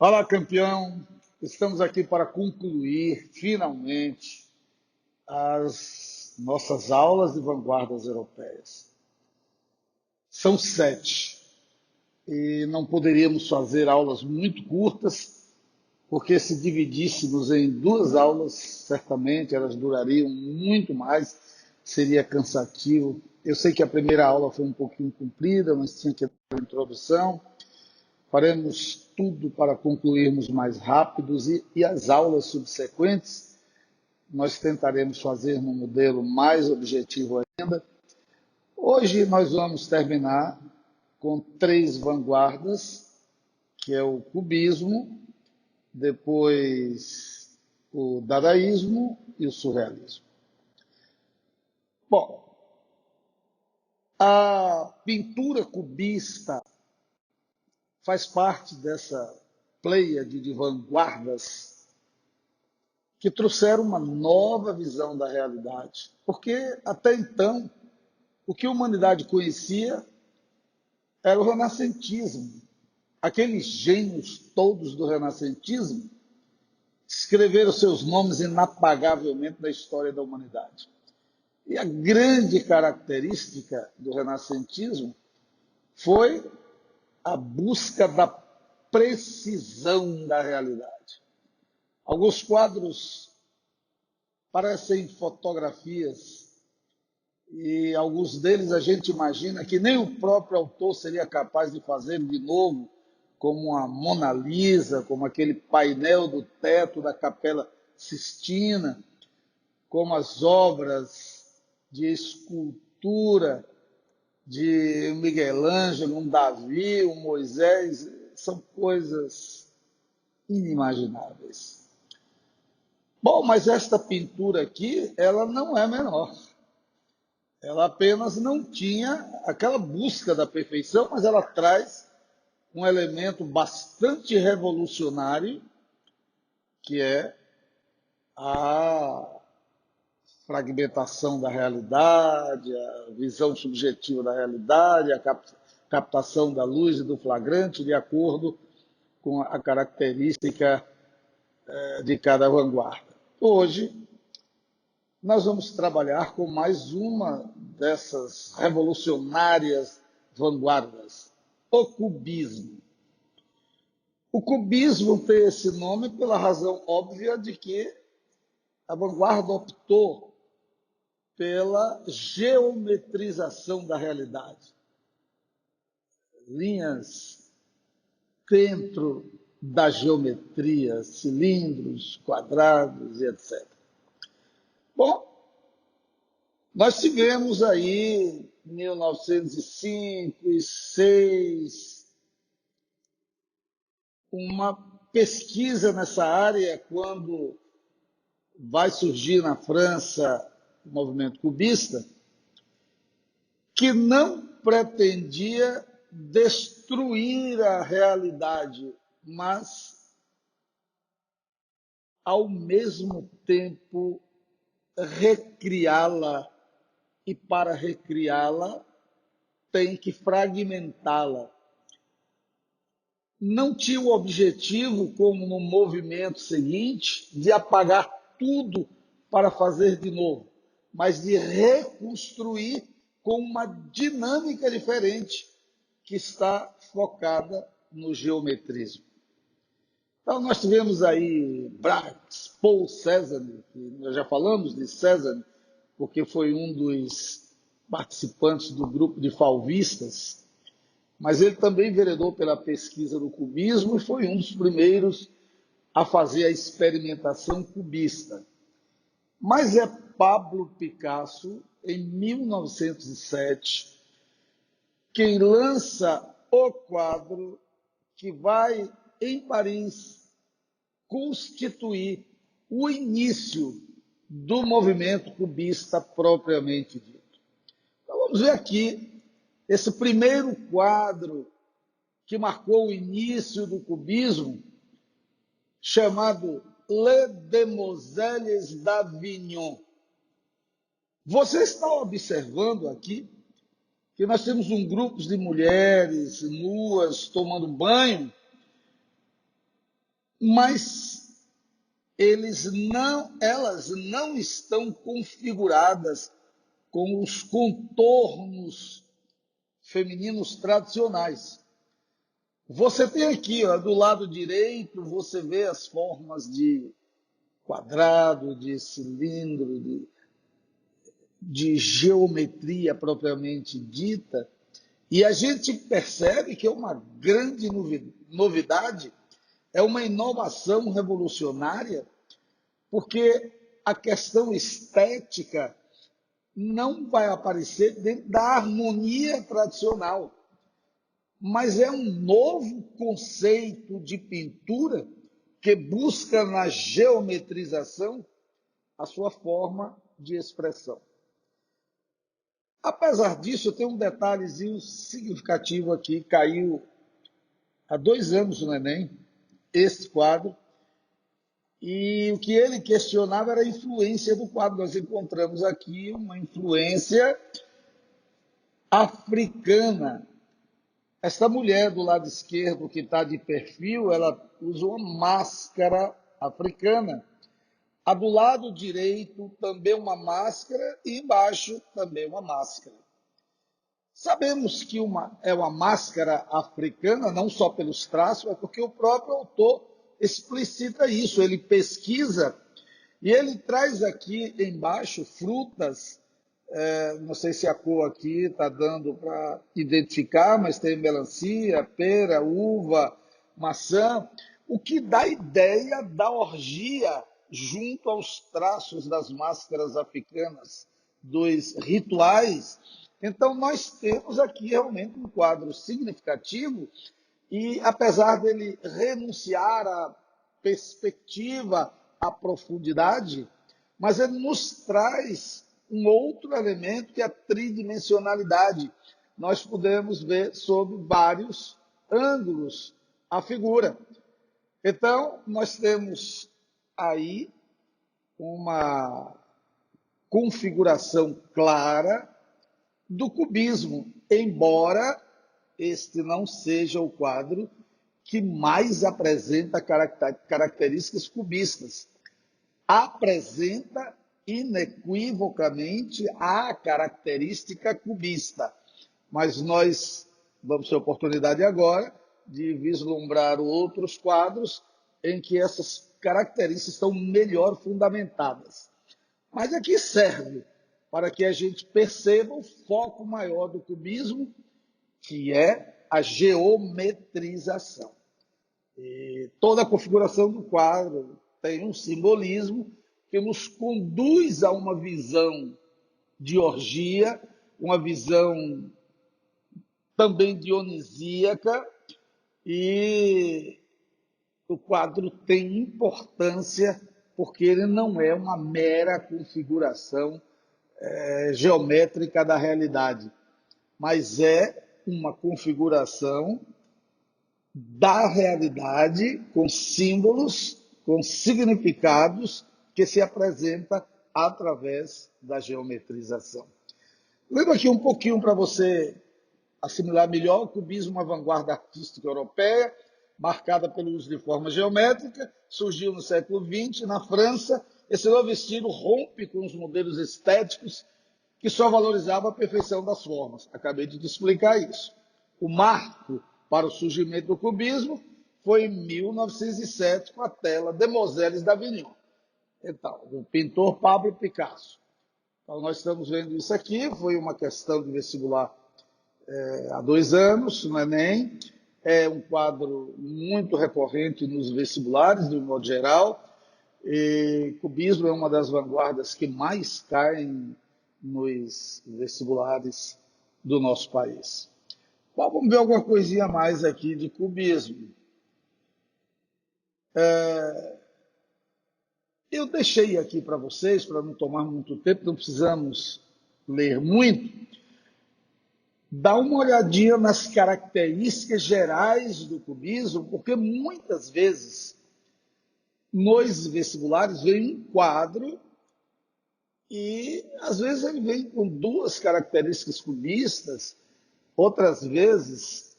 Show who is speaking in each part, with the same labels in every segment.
Speaker 1: Fala, campeão! Estamos aqui para concluir, finalmente, as nossas aulas de vanguardas europeias. São 7 e não poderíamos fazer aulas muito curtas, porque se dividíssemos em 2 aulas, certamente elas durariam muito mais, seria cansativo. Eu sei que a primeira aula foi um pouquinho comprida, mas tinha que dar uma introdução. Faremos tudo para concluirmos mais rápidos e as aulas subsequentes nós tentaremos fazer num modelo mais objetivo ainda. Hoje nós vamos terminar com 3 vanguardas, que é o cubismo, depois o dadaísmo e o surrealismo. Bom, a pintura cubista faz parte dessa pleiade de vanguardas que trouxeram uma nova visão da realidade. Porque até então, o que a humanidade conhecia era o renascentismo. Aqueles gênios todos do renascentismo escreveram seus nomes inapagavelmente na história da humanidade. E a grande característica do renascentismo foi a busca da precisão da realidade. Alguns quadros parecem fotografias e alguns deles a gente imagina que nem o próprio autor seria capaz de fazer de novo, como a Mona Lisa, como aquele painel do teto da Capela Sistina, como as obras de escultura de Miguel Ângelo, um Davi, um Moisés, são coisas inimagináveis. Bom, mas esta pintura aqui, ela não é menor. Ela apenas não tinha aquela busca da perfeição, mas ela traz um elemento bastante revolucionário, que é a fragmentação da realidade, a visão subjetiva da realidade, a captação da luz e do flagrante de acordo com a característica de cada vanguarda. Hoje, nós vamos trabalhar com mais uma dessas revolucionárias vanguardas, o cubismo. O cubismo tem esse nome pela razão óbvia de que a vanguarda optou pela geometrização da realidade. Linhas dentro da geometria, cilindros, quadrados e etc. Bom, nós tivemos aí, em 1905 e 1906, uma pesquisa nessa área, quando vai surgir na França o movimento cubista, que não pretendia destruir a realidade, mas, ao mesmo tempo, recriá-la, e para recriá-la tem que fragmentá-la. Não tinha o objetivo, como no movimento seguinte, de apagar tudo para fazer de novo, mas de reconstruir com uma dinâmica diferente que está focada no geometrismo. Então, nós tivemos aí Braque, Paul Cézanne, que nós já falamos de Cézanne, porque foi um dos participantes do grupo de fauvistas, mas ele também enveredou pela pesquisa do cubismo e foi um dos primeiros a fazer a experimentação cubista. Mas é Pablo Picasso, em 1907, quem lança o quadro que vai, em Paris, constituir o início do movimento cubista propriamente dito. Então vamos ver aqui esse primeiro quadro que marcou o início do cubismo, chamado Les Demoiselles d'Avignon. Você está observando aqui que nós temos um grupo de mulheres nuas tomando banho, mas elas não estão configuradas com os contornos femininos tradicionais. Você tem aqui, ó, do lado direito, você vê as formas de quadrado, de cilindro, de geometria propriamente dita, e a gente percebe que é uma grande novidade, é uma inovação revolucionária, porque a questão estética não vai aparecer dentro da harmonia tradicional, mas é um novo conceito de pintura que busca na geometrização a sua forma de expressão. Apesar disso, eu tenho um detalhezinho significativo aqui. Caiu há 2 anos no Enem, esse quadro, e o que ele questionava era a influência do quadro. Nós encontramos aqui uma influência africana. Esta mulher do lado esquerdo, que está de perfil, ela usa uma máscara africana. A do lado direito, também uma máscara, e embaixo também uma máscara. Sabemos que é uma máscara africana, não só pelos traços, mas porque o próprio autor explicita isso. Ele pesquisa e ele traz aqui embaixo frutas. Não sei se a cor aqui está dando para identificar, mas tem melancia, pera, uva, maçã, o que dá ideia da orgia junto aos traços das máscaras africanas, dos rituais. Então, nós temos aqui realmente um quadro significativo e, apesar dele renunciar à perspectiva, à profundidade, mas ele nos traz um outro elemento que é a tridimensionalidade. Nós podemos ver sob vários ângulos a figura. Então, nós temos aí uma configuração clara do cubismo, embora este não seja o quadro que mais apresenta características cubistas. Apresenta inequivocamente a característica cubista, mas nós vamos ter oportunidade agora de vislumbrar outros quadros em que essas características estão melhor fundamentadas. Mas aqui serve para que a gente perceba o foco maior do cubismo, que é a geometrização. E toda a configuração do quadro tem um simbolismo que nos conduz a uma visão de orgia, uma visão também dionisíaca, e o quadro tem importância porque ele não é uma mera configuração geométrica da realidade, mas é uma configuração da realidade com símbolos, com significados que se apresenta através da geometrização. Lembro aqui um pouquinho para você assimilar melhor: o cubismo, uma vanguarda artística europeia, marcada pelo uso de forma geométrica, surgiu no século XX na França. Esse novo estilo rompe com os modelos estéticos que só valorizavam a perfeição das formas. Acabei de te explicar isso. O marco para o surgimento do cubismo foi em 1907, com a tela Demoiselles d'Avignon. Então, o pintor Pablo Picasso. Então, nós estamos vendo isso aqui, foi uma questão de vestibular há 2 anos, no Enem. É um quadro muito recorrente nos vestibulares, de um modo geral. E cubismo é uma das vanguardas que mais caem nos vestibulares do nosso país. Bom, vamos ver alguma coisinha a mais aqui de cubismo. Eu deixei aqui para vocês, para não tomar muito tempo, não precisamos ler muito. Dá uma olhadinha nas características gerais do cubismo, porque muitas vezes nos vestibulares vem um quadro e às vezes ele vem com 2 características cubistas, outras vezes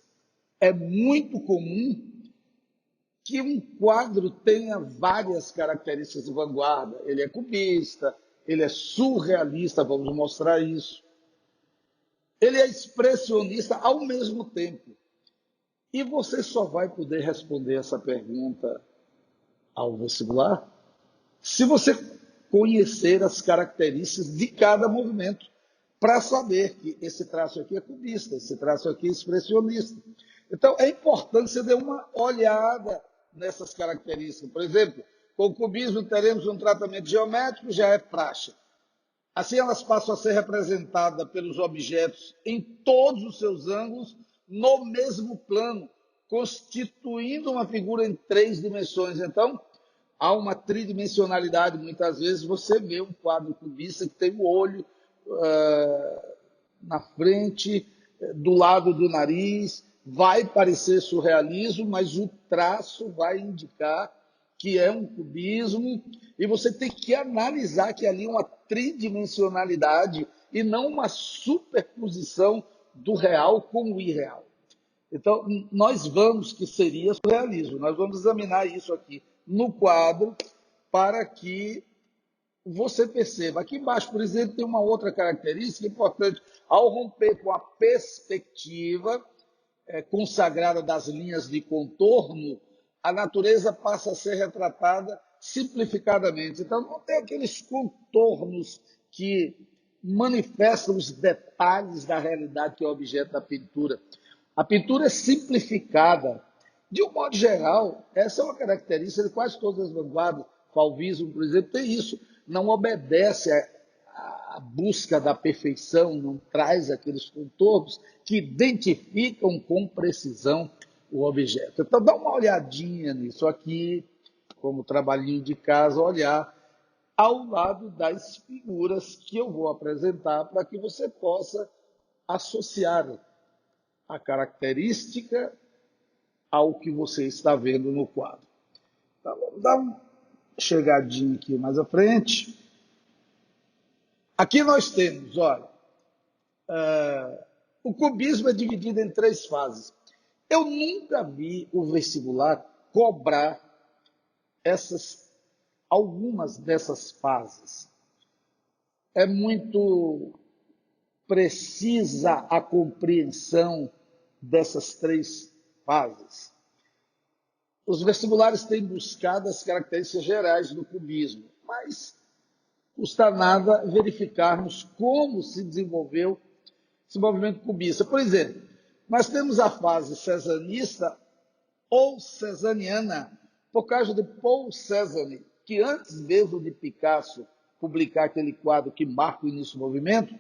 Speaker 1: é muito comum que um quadro tenha várias características de vanguarda. Ele é cubista, ele é surrealista, vamos mostrar isso. Ele é expressionista ao mesmo tempo. E você só vai poder responder essa pergunta ao vestibular se você conhecer as características de cada movimento, para saber que esse traço aqui é cubista, esse traço aqui é expressionista. Então, é importante você dar uma olhada nessas características. Por exemplo, com o cubismo teremos um tratamento geométrico, já é praxe. Assim, elas passam a ser representadas pelos objetos em todos os seus ângulos, no mesmo plano, constituindo uma figura em 3 dimensões. Então, há uma tridimensionalidade. Muitas vezes você vê um quadro cubista que tem o olho na frente, do lado do nariz, vai parecer surrealismo, mas o traço vai indicar que é um cubismo, e você tem que analisar que ali é uma tridimensionalidade e não uma superposição do real com o irreal. Então, nós vamos, que seria surrealismo, nós vamos examinar isso aqui no quadro para que você perceba. Aqui embaixo, por exemplo, tem uma outra característica importante. Ao romper com a perspectiva consagrada das linhas de contorno, a natureza passa a ser retratada simplificadamente. Então, não tem aqueles contornos que manifestam os detalhes da realidade que é o objeto da pintura. A pintura é simplificada. De um modo geral, essa é uma característica de quase todas as vanguardas. Fauvismo, por exemplo, tem isso. Não obedece à busca da perfeição, não traz aqueles contornos que identificam com precisão o objeto. Então, dá uma olhadinha nisso aqui, como trabalhinho de casa, olhar ao lado das figuras que eu vou apresentar para que você possa associar a característica ao que você está vendo no quadro. Então, vamos dar uma chegadinha aqui mais à frente. Aqui nós temos, olha, o cubismo é dividido em 3 fases. Eu nunca vi o vestibular cobrar algumas dessas fases. É muito precisa a compreensão dessas 3 fases. Os vestibulares têm buscado as características gerais do cubismo, mas custa nada verificarmos como se desenvolveu esse movimento cubista. Por exemplo, nós temos a fase cezanista ou cezaniana, por causa de Paul Cézanne, que antes mesmo de Picasso publicar aquele quadro que marca o início do movimento,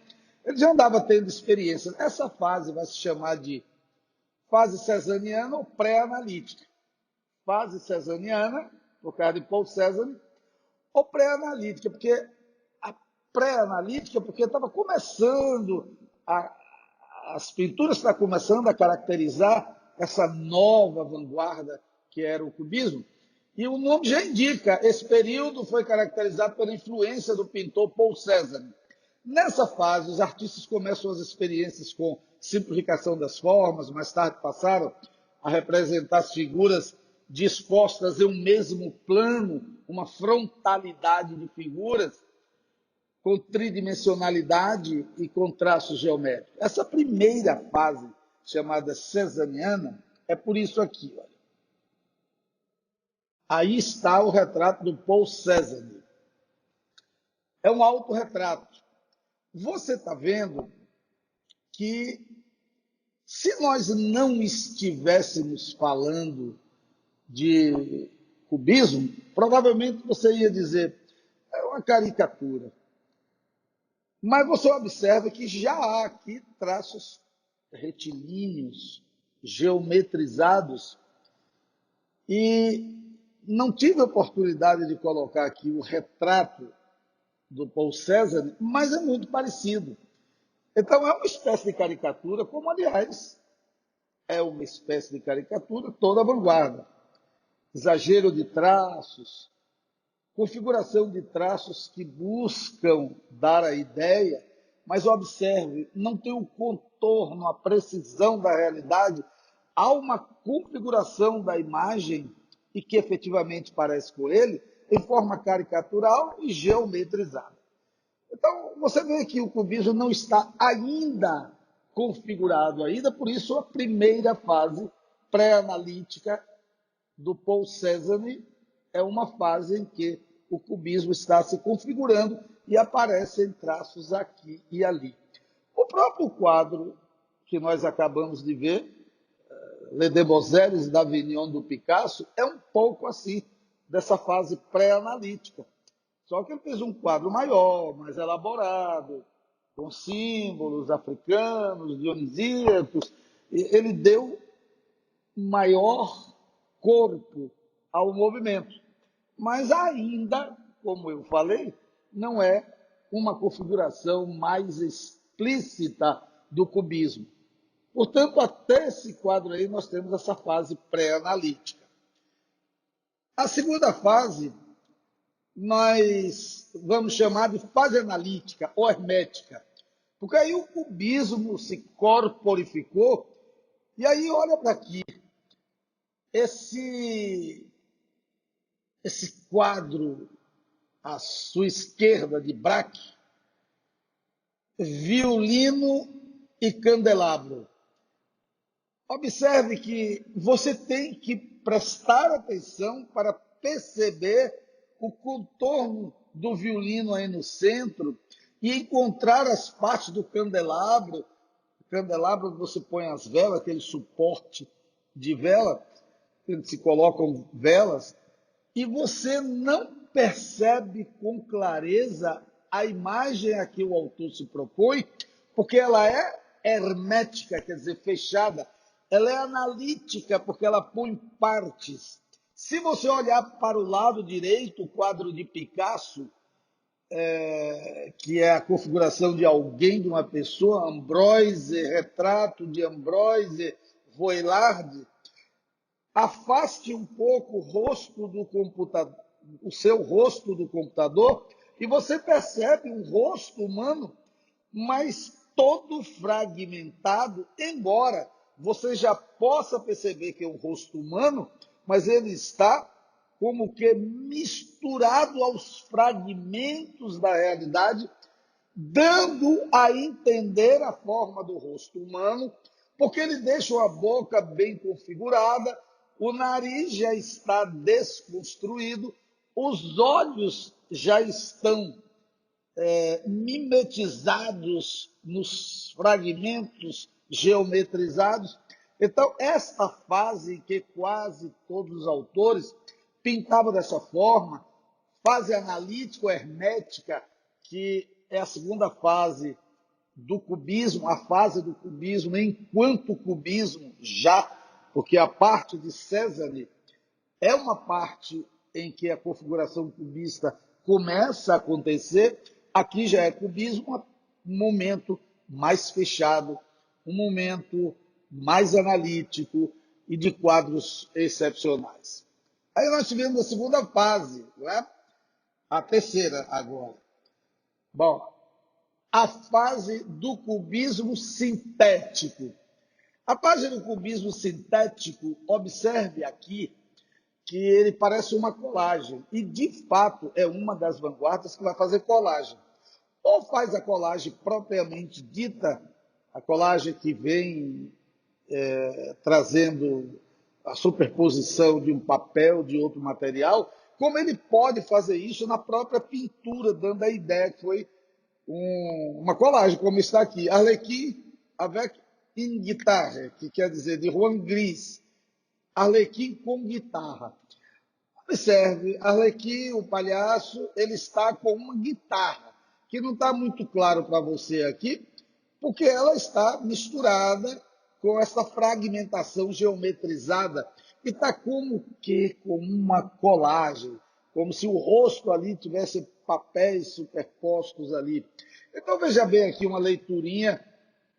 Speaker 1: ele já andava tendo experiência. Essa fase vai se chamar de fase cezaniana ou pré-analítica. Fase cezaniana, por causa de Paul Cézanne, ou pré-analítica, porque a pré-analítica, porque estava começando, as pinturas estavam começando a caracterizar essa nova vanguarda que era o cubismo, e o nome já indica, esse período foi caracterizado pela influência do pintor Paul Cézanne. Nessa fase, os artistas começam as experiências com simplificação das formas, mais tarde passaram a representar as figuras dispostas em um mesmo plano, uma frontalidade de figuras, com tridimensionalidade e com traços geométricos. Essa primeira fase, chamada cezaniana, é por isso aqui. Olha. Aí está o retrato do Paul Cézanne. É um autorretrato. Você está vendo que, se nós não estivéssemos falando de cubismo, provavelmente você ia dizer, é uma caricatura. Mas você observa que já há aqui traços retilíneos, geometrizados, e não tive a oportunidade de colocar aqui o retrato do Paul Cézanne, mas é muito parecido. Então é uma espécie de caricatura, como, aliás, é uma espécie de caricatura toda a vanguarda. Exagero de traços, configuração de traços que buscam dar a ideia, mas observe, não tem o contorno, a precisão da realidade, há uma configuração da imagem e que efetivamente parece com ele, em forma caricatural e geometrizada. Então, você vê que o cubismo não está ainda configurado ainda, por isso a primeira fase pré-analítica do Paul Cézanne é uma fase em que o cubismo está se configurando e aparecem traços aqui e ali. O próprio quadro que nós acabamos de ver, Les Demoiselles d'Avignon do Picasso, é um pouco assim, dessa fase pré-analítica. Só que ele fez um quadro maior, mais elaborado, com símbolos africanos, dionisíacos. Ele deu maior corpo ao movimento. Mas ainda, como eu falei, não é uma configuração mais explícita do cubismo. Portanto, até esse quadro aí, nós temos essa fase pré-analítica. A segunda fase, nós vamos chamar de fase analítica ou hermética, porque aí o cubismo se corporificou, e aí olha para aqui, esse, esse quadro à sua esquerda de Braque, violino e candelabro. Observe que você tem que prestar atenção para perceber o contorno do violino aí no centro e encontrar as partes do candelabro. O candelabro você põe as velas, aquele suporte de vela, onde se colocam velas, e você não percebe com clareza a imagem a que o autor se propõe, porque ela é hermética, quer dizer, fechada. Ela é analítica, porque ela põe partes. Se você olhar para o lado direito, o quadro de Picasso, que é a configuração de alguém, de uma pessoa, Ambroise, retrato de Ambroise Voillard, afaste um pouco o rosto do computador, o seu rosto do computador, e você percebe um rosto humano, mas todo fragmentado, embora você já possa perceber que é um rosto humano, mas ele está como que misturado aos fragmentos da realidade, dando a entender a forma do rosto humano, porque ele deixa a boca bem configurada, o nariz já está desconstruído, os olhos já estão mimetizados nos fragmentos geometrizados. Então, esta fase que quase todos os autores pintavam dessa forma, fase analítico-hermética, que é a segunda fase do cubismo, a fase do cubismo enquanto cubismo já, porque a parte de Cézanne é uma parte em que a configuração cubista começa a acontecer. Aqui já é cubismo, um momento mais fechado, um momento mais analítico e de quadros excepcionais. Aí nós tivemos a segunda fase, não é? A terceira agora. Bom, a fase do cubismo sintético. A fase do cubismo sintético, observe aqui que ele parece uma colagem, e de fato é uma das vanguardas que vai fazer colagem. Ou faz a colagem propriamente dita, a colagem que vem trazendo a superposição de um papel, de outro material, como ele pode fazer isso na própria pintura, dando a ideia que foi uma colagem, como está aqui. Arlequim avec une guitare, que quer dizer de Juan Gris. Arlequim com guitarra. Observe, Arlequim, o palhaço, ele está com uma guitarra, que não está muito claro para você aqui, porque ela está misturada com essa fragmentação geometrizada, e está como que com uma colagem, como se o rosto ali tivesse papéis superpostos ali. Então veja bem aqui uma leiturinha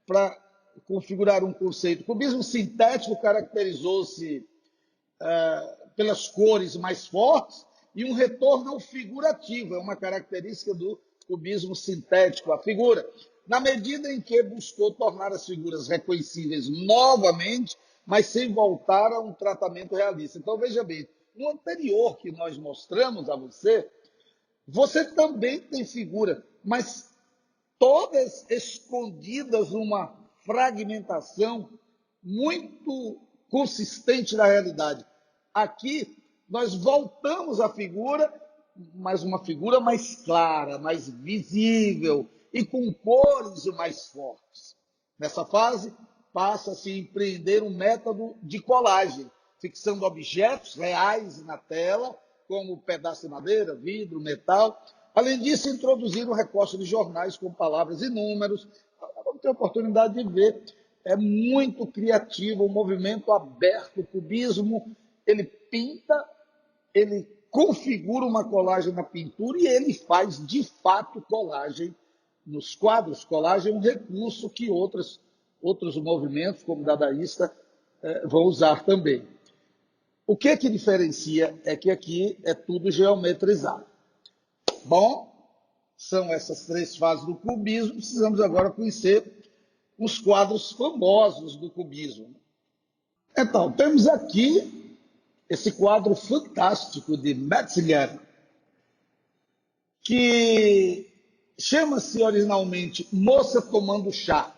Speaker 1: para configurar um conceito. O cubismo sintético caracterizou-se pelas cores mais fortes e um retorno ao figurativo, é uma característica do cubismo sintético, a figura. Na medida em que buscou tornar as figuras reconhecíveis novamente, mas sem voltar a um tratamento realista. Então, veja bem, no anterior que nós mostramos a você, você também tem figura, mas todas escondidas numa fragmentação muito consistente da realidade. Aqui nós voltamos à figura, mas uma figura mais clara, mais visível e com cores mais fortes. Nessa fase, passa-se a empreender um método de colagem, fixando objetos reais na tela, como pedaço de madeira, vidro, metal. Além disso, introduzir o recorte de jornais com palavras e números. Vamos ter a oportunidade de ver. É muito criativo, um movimento aberto, o cubismo. Ele pinta, ele configura uma colagem na pintura e ele faz, de fato, colagem nos quadros. Colagem é um recurso que outros movimentos, como dadaísta, vão usar também. O que diferencia é que aqui é tudo geometrizado. Bom, são essas três fases do cubismo. Precisamos agora conhecer os quadros famosos do cubismo. Então, temos aqui esse quadro fantástico de Metzger, que chama-se originalmente Moça Tomando Chá.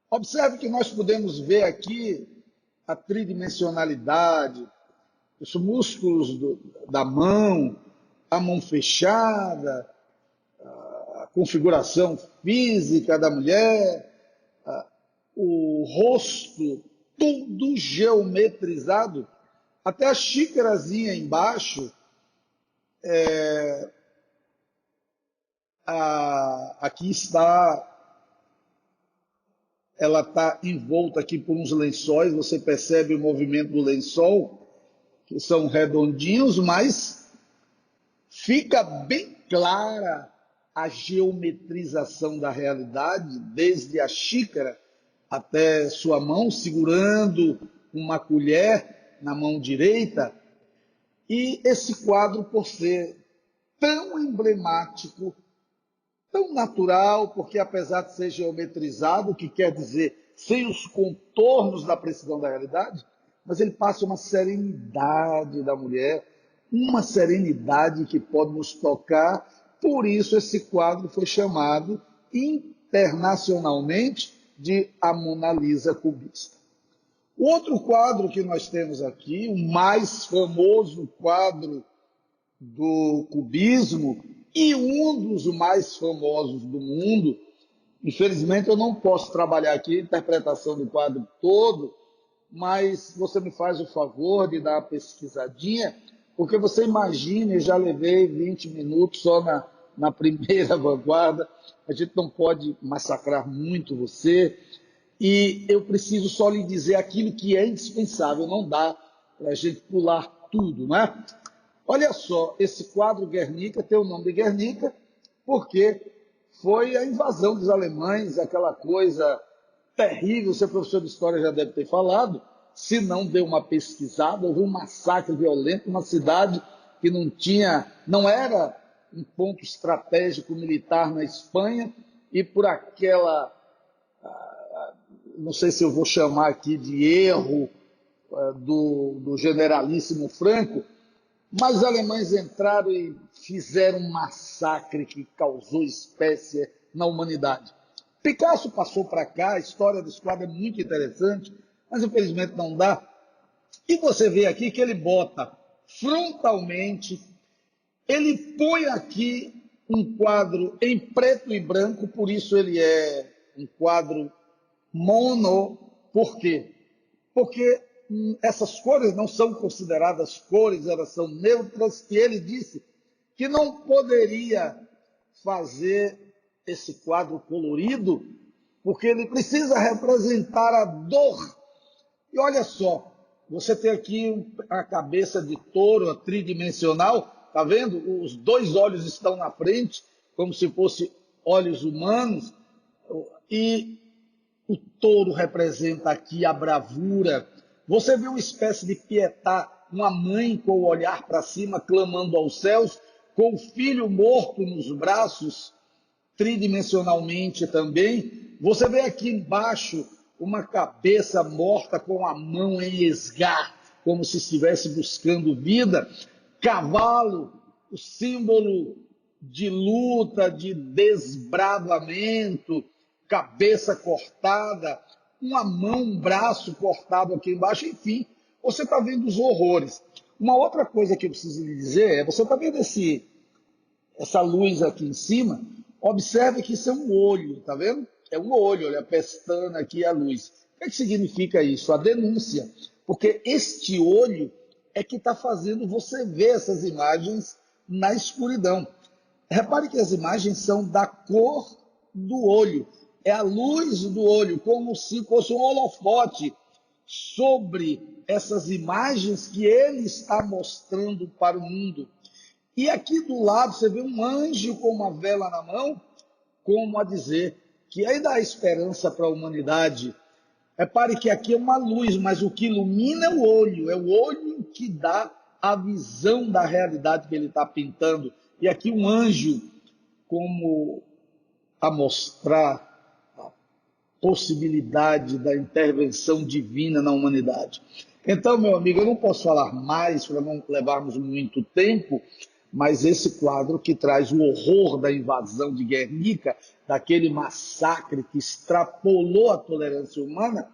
Speaker 1: Observe que nós podemos ver aqui a tridimensionalidade, os músculos da mão, a mão fechada, a configuração física da mulher, o rosto tudo geometrizado, até a xícarazinha embaixo, aqui está, ela está envolta aqui por uns lençóis, você percebe o movimento do lençol, que são redondinhos, mas fica bem clara a geometrização da realidade, desde a xícara até sua mão, segurando uma colher na mão direita. E esse quadro, por ser tão emblemático, tão natural, porque apesar de ser geometrizado, o que quer dizer sem os contornos da precisão da realidade, mas ele passa uma serenidade da mulher, uma serenidade que pode nos tocar. Por isso esse quadro foi chamado internacionalmente de A Mona Lisa cubista. O outro quadro que nós temos aqui, o mais famoso quadro do cubismo e um dos mais famosos do mundo, infelizmente eu não posso trabalhar aqui a interpretação do quadro todo, mas você me faz o favor de dar uma pesquisadinha, porque você imagina, eu já levei 20 minutos só na primeira vanguarda, a gente não pode massacrar muito você, e eu preciso só lhe dizer aquilo que é indispensável, não dá para a gente pular tudo, né? Olha só, esse quadro Guernica tem o nome de Guernica porque foi a invasão dos alemães, aquela coisa terrível, você professor de história já deve ter falado, se não deu uma pesquisada, houve um massacre violento, uma cidade que não era um ponto estratégico militar na Espanha, e por aquela, não sei se eu vou chamar aqui de erro do generalíssimo Franco, mas os alemães entraram e fizeram um massacre que causou espécie na humanidade. Picasso passou para cá, a história desse quadro é muito interessante, mas infelizmente não dá. E você vê aqui que ele bota frontalmente, ele põe aqui um quadro em preto e branco, por isso ele é um quadro mono. Por quê? Porque essas cores não são consideradas cores, elas são neutras, e ele disse que não poderia fazer esse quadro colorido, porque ele precisa representar a dor. E olha só, você tem aqui a cabeça de touro tridimensional, tá vendo? Os dois olhos estão na frente, como se fossem olhos humanos, e o touro representa aqui a bravura. Você vê uma espécie de Pietà, uma mãe com o olhar para cima, clamando aos céus, com o filho morto nos braços, tridimensionalmente também. Você vê aqui embaixo uma cabeça morta com a mão em esgar. como se estivesse buscando vida. Cavalo, o símbolo de luta, de desbravamento, cabeça cortada, uma mão, um braço cortado aqui embaixo, enfim, você está vendo os horrores. Uma outra coisa que eu preciso lhe dizer é, você está vendo essa luz aqui em cima? Observe que isso é um olho, tá vendo? É um olho, olha a pestana aqui, a luz. O que é que significa isso? A denúncia. Porque este olho é que está fazendo você ver essas imagens na escuridão. Repare que as imagens são da cor do olho. É a luz do olho, como se fosse um holofote sobre essas imagens que ele está mostrando para o mundo. E aqui do lado você vê um anjo com uma vela na mão, como a dizer que ainda há esperança para a humanidade. Repare que aqui é uma luz, mas o que ilumina é o olho que dá a visão da realidade que ele está pintando. E aqui um anjo, como a mostrar a possibilidade da intervenção divina na humanidade. Então, meu amigo, eu não posso falar mais para não levarmos muito tempo, mas esse quadro que traz o horror da invasão de Guernica, daquele massacre que extrapolou a tolerância humana,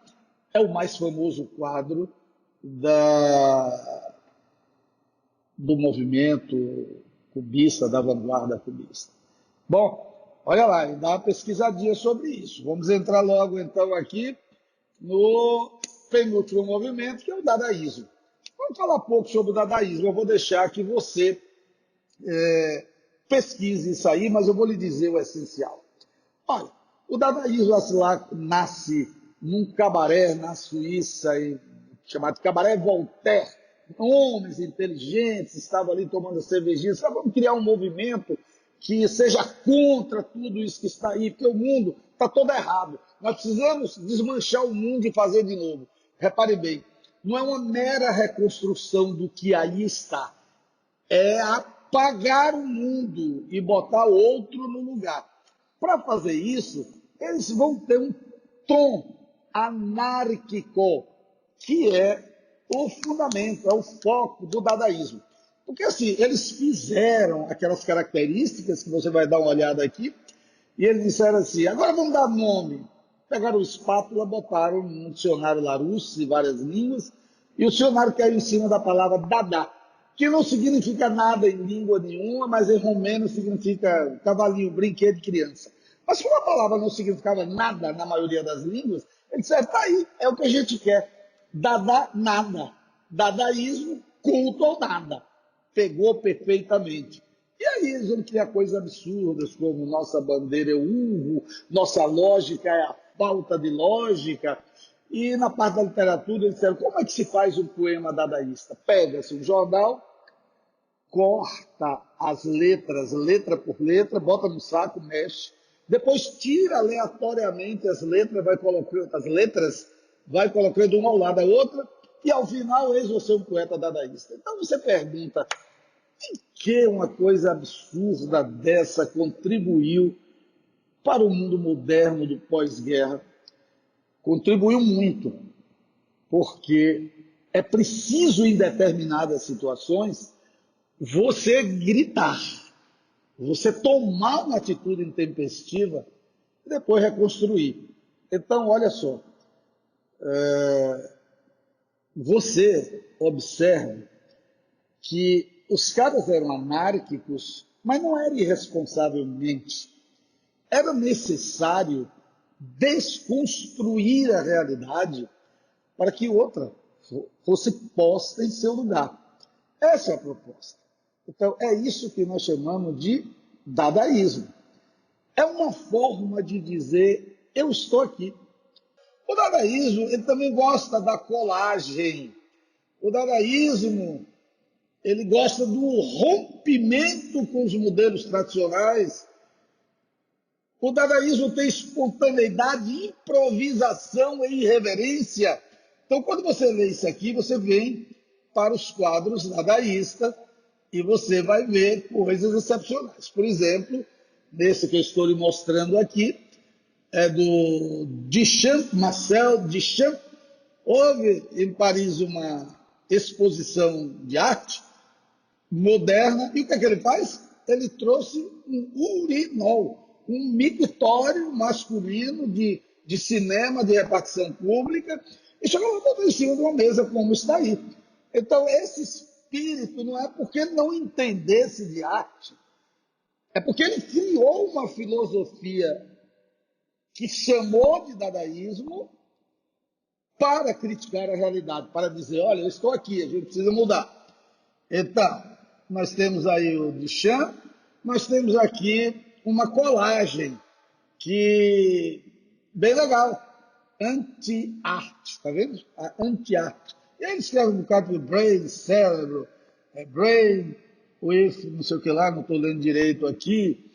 Speaker 1: é o mais famoso quadro do movimento cubista, da vanguarda cubista. Bom, olha lá, dá uma pesquisadinha sobre isso. Vamos entrar logo então aqui no penúltimo movimento, que é o dadaísmo. Vamos falar um pouco sobre o dadaísmo. Eu vou deixar que você pesquise isso aí, mas eu vou lhe dizer o essencial. Olha, o dadaísmo nasce num cabaré na Suíça, chamado Cabaré Voltaire. Homens inteligentes estavam ali tomando cervejinha. Vamos criar um movimento que seja contra tudo isso que está aí, porque o mundo está todo errado. Nós precisamos desmanchar o mundo e fazer de novo. Repare bem, não é uma mera reconstrução do que aí está. É apagar o mundo e botar outro no lugar. Para fazer isso, eles vão ter um tom anárquico, que é o fundamento, é o foco do dadaísmo. Porque assim, eles fizeram aquelas características que você vai dar uma olhada aqui, e eles disseram assim, agora vamos dar nome. Pegaram o espátula, botaram um dicionário Larousse de várias línguas, e o dicionário caiu em cima da palavra dada, que não significa nada em língua nenhuma, mas em romeno significa cavalinho, brinquedo de criança. Mas como a palavra não significava nada na maioria das línguas, ele disse, tá aí, é o que a gente quer. Dada, nada. Dadaísmo, culto ao nada. Pegou perfeitamente. E aí eles vão criar coisas absurdas, como nossa bandeira é o urro, nossa lógica é a falta de lógica. E na parte da literatura eles disseram, como é que se faz um poema dadaísta? Pega-se um jornal, corta as letras, letra por letra, bota no saco, mexe, depois tira aleatoriamente as letras vai colocando uma ao lado da outra, e ao final eis você um poeta dadaísta. Então você pergunta, em que uma coisa absurda dessa contribuiu para o mundo moderno do pós-guerra? Contribuiu muito, porque é preciso em determinadas situações você gritar, você tomar uma atitude intempestiva e depois reconstruir. Então, olha só, você observa que os caras eram anárquicos, mas não era irresponsavelmente. Era necessário desconstruir a realidade para que outra fosse posta em seu lugar. Essa é a proposta. Então, é isso que nós chamamos de dadaísmo. É uma forma de dizer, eu estou aqui. O dadaísmo, ele também gosta da colagem. O dadaísmo, ele gosta do rompimento com os modelos tradicionais. O dadaísmo tem espontaneidade, improvisação e irreverência. Então, quando você lê isso aqui, você vem para os quadros dadaístas e você vai ver coisas excepcionais. Por exemplo, nesse que eu estou lhe mostrando aqui, é do Duchamp, Marcel Duchamp. Houve em Paris uma exposição de arte moderna. E o que é que ele faz? Ele trouxe um urinol, um mictório masculino de cinema, de repartição pública, e chegou lá botou em cima de uma mesa, como está aí. Então, esse espírito não é porque ele não entendesse de arte, é porque ele criou uma filosofia que chamou de dadaísmo para criticar a realidade, para dizer, olha, eu estou aqui, a gente precisa mudar. Então, nós temos aí o Duchamp, nós temos aqui uma colagem que bem legal, anti-arte, tá vendo? A anti-arte. E aí ele escreve um bocado de brain, cérebro, brain with não sei o que lá, não estou lendo direito aqui,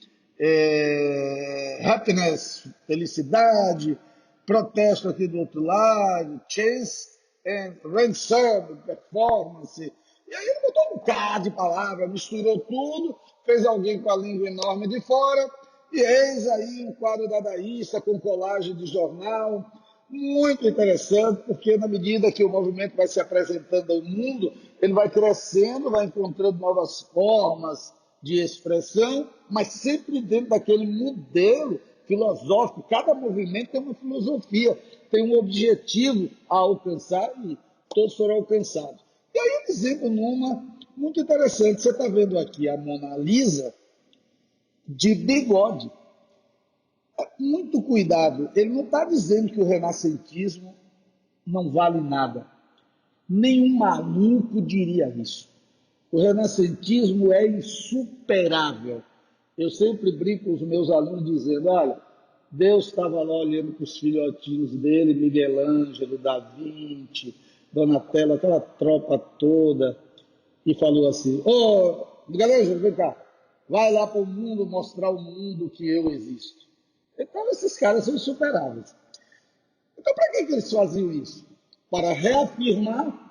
Speaker 1: happiness, felicidade, protesto aqui do outro lado, chance and ransom, performance. E aí ele botou um bocado de palavra, misturou tudo, fez alguém com a língua enorme de fora, e eis aí um quadro dadaísta com colagem de jornal, muito interessante, porque na medida que o movimento vai se apresentando ao mundo, ele vai crescendo, vai encontrando novas formas de expressão, mas sempre dentro daquele modelo filosófico. Cada movimento tem uma filosofia, tem um objetivo a alcançar e todos foram alcançados. E aí um exemplo numa muito interessante. Você está vendo aqui a Mona Lisa de bigode. Muito cuidado, ele não está dizendo que o renascentismo não vale nada. Nenhum maluco diria isso. O renascentismo é insuperável. Eu sempre brinco com os meus alunos dizendo, olha, Deus estava lá olhando para os filhotinhos dele, Miguel Ângelo, Da Vinci, Donatello, aquela tropa toda, e falou assim, ô, Miguel Ângelo, vem cá, vai lá para o mundo mostrar ao mundo que eu existo. Então esses caras são insuperáveis. Então para que eles faziam isso? Para reafirmar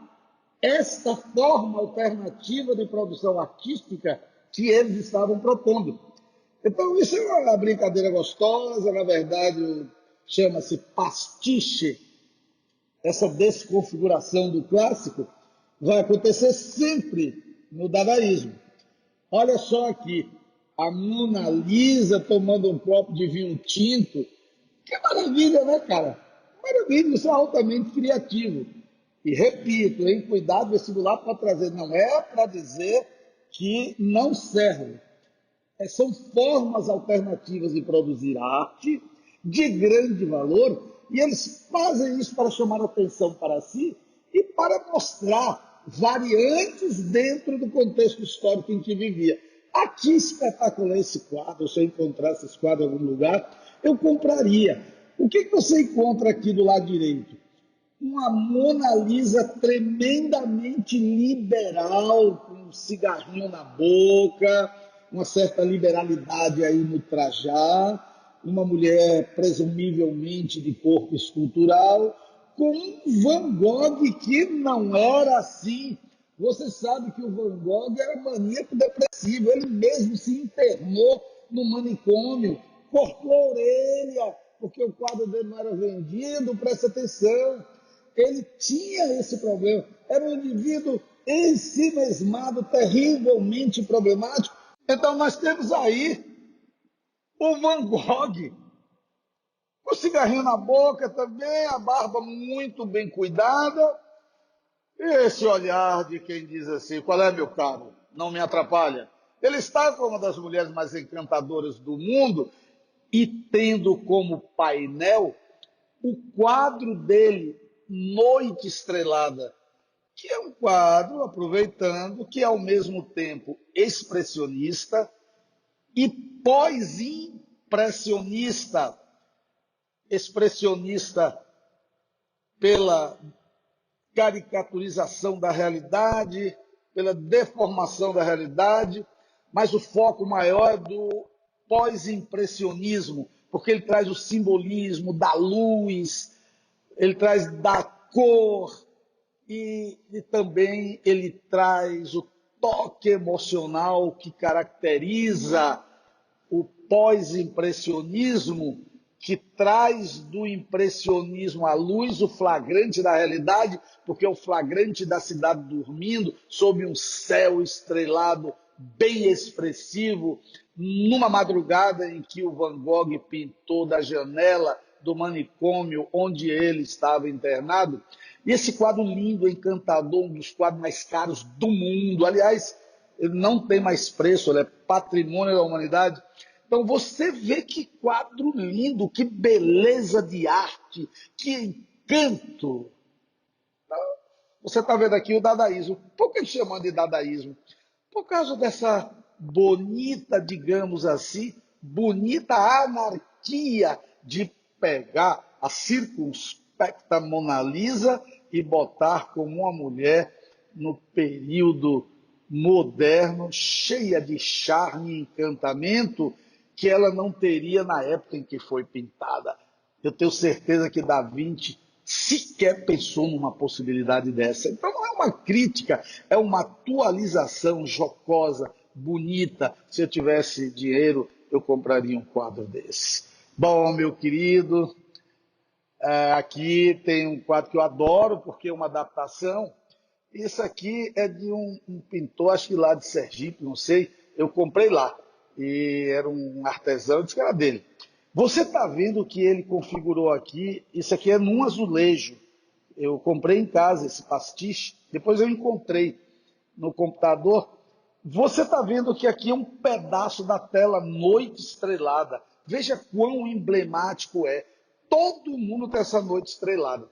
Speaker 1: esta forma alternativa de produção artística que eles estavam propondo. Então, isso é uma brincadeira gostosa, na verdade, chama-se pastiche. Essa desconfiguração do clássico vai acontecer sempre no dadaísmo. Olha só aqui, a Mona Lisa tomando um copo de vinho tinto. Que maravilha, né, cara? Maravilha, isso é altamente criativo. E repito, hein, cuidado vestibular para trazer, não é para dizer que não serve. São formas alternativas de produzir arte de grande valor e eles fazem isso para chamar atenção para si e para mostrar variantes dentro do contexto histórico em que vivia. Aqui espetacular esse quadro, se eu encontrasse esse quadro em algum lugar, eu compraria. O que você encontra aqui do lado direito? Uma Mona Lisa tremendamente liberal, com um cigarrinho na boca, uma certa liberalidade aí no trajar, uma mulher presumivelmente de corpo escultural, com um Van Gogh que não era assim. Você sabe que o Van Gogh era maníaco depressivo, ele mesmo se internou no manicômio, cortou a orelha, porque o quadro dele não era vendido, presta atenção. Ele tinha esse problema, era um indivíduo ensimesmado, terrivelmente problemático. Então nós temos aí o Van Gogh, com o cigarrinho na boca também, a barba muito bem cuidada, e esse olhar de quem diz assim, qual é meu caro, não me atrapalha. Ele está com uma das mulheres mais encantadoras do mundo e tendo como painel o quadro dele, Noite Estrelada, que é um quadro, aproveitando, que é ao mesmo tempo expressionista e pós-impressionista. Expressionista pela caricaturização da realidade, pela deformação da realidade, mas o foco maior é do pós-impressionismo, porque ele traz o simbolismo da luz, ele traz da cor e também ele traz o toque emocional que caracteriza o pós-impressionismo que traz do impressionismo à luz o flagrante da realidade, porque é o flagrante da cidade dormindo, sob um céu estrelado bem expressivo, numa madrugada em que o Van Gogh pintou da janela do manicômio onde ele estava internado. E esse quadro lindo, encantador, um dos quadros mais caros do mundo, aliás, ele não tem mais preço, ele é patrimônio da humanidade. Então você vê que quadro lindo, que beleza de arte, que encanto. Você está vendo aqui o dadaísmo. Por que chamam de dadaísmo? Por causa dessa bonita, digamos assim, bonita anarquia de pegar a circunspecta Mona Lisa e botar como uma mulher no período moderno, cheia de charme e encantamento, que ela não teria na época em que foi pintada. Eu tenho certeza que Da Vinci sequer pensou numa possibilidade dessa. Então não é uma crítica, é uma atualização jocosa, bonita. Se eu tivesse dinheiro, eu compraria um quadro desse. Bom, meu querido, aqui tem um quadro que eu adoro, porque é uma adaptação. Isso aqui é de um pintor, acho que lá de Sergipe, não sei. Eu comprei lá. E era um artesão, disse que era dele. Você está vendo que ele configurou aqui? Isso aqui é num azulejo. Eu comprei em casa esse pastiche. Depois eu encontrei no computador. Você está vendo que aqui é um pedaço da tela Noite Estrelada. Veja quão emblemático é. Todo mundo tem essa noite estrelada.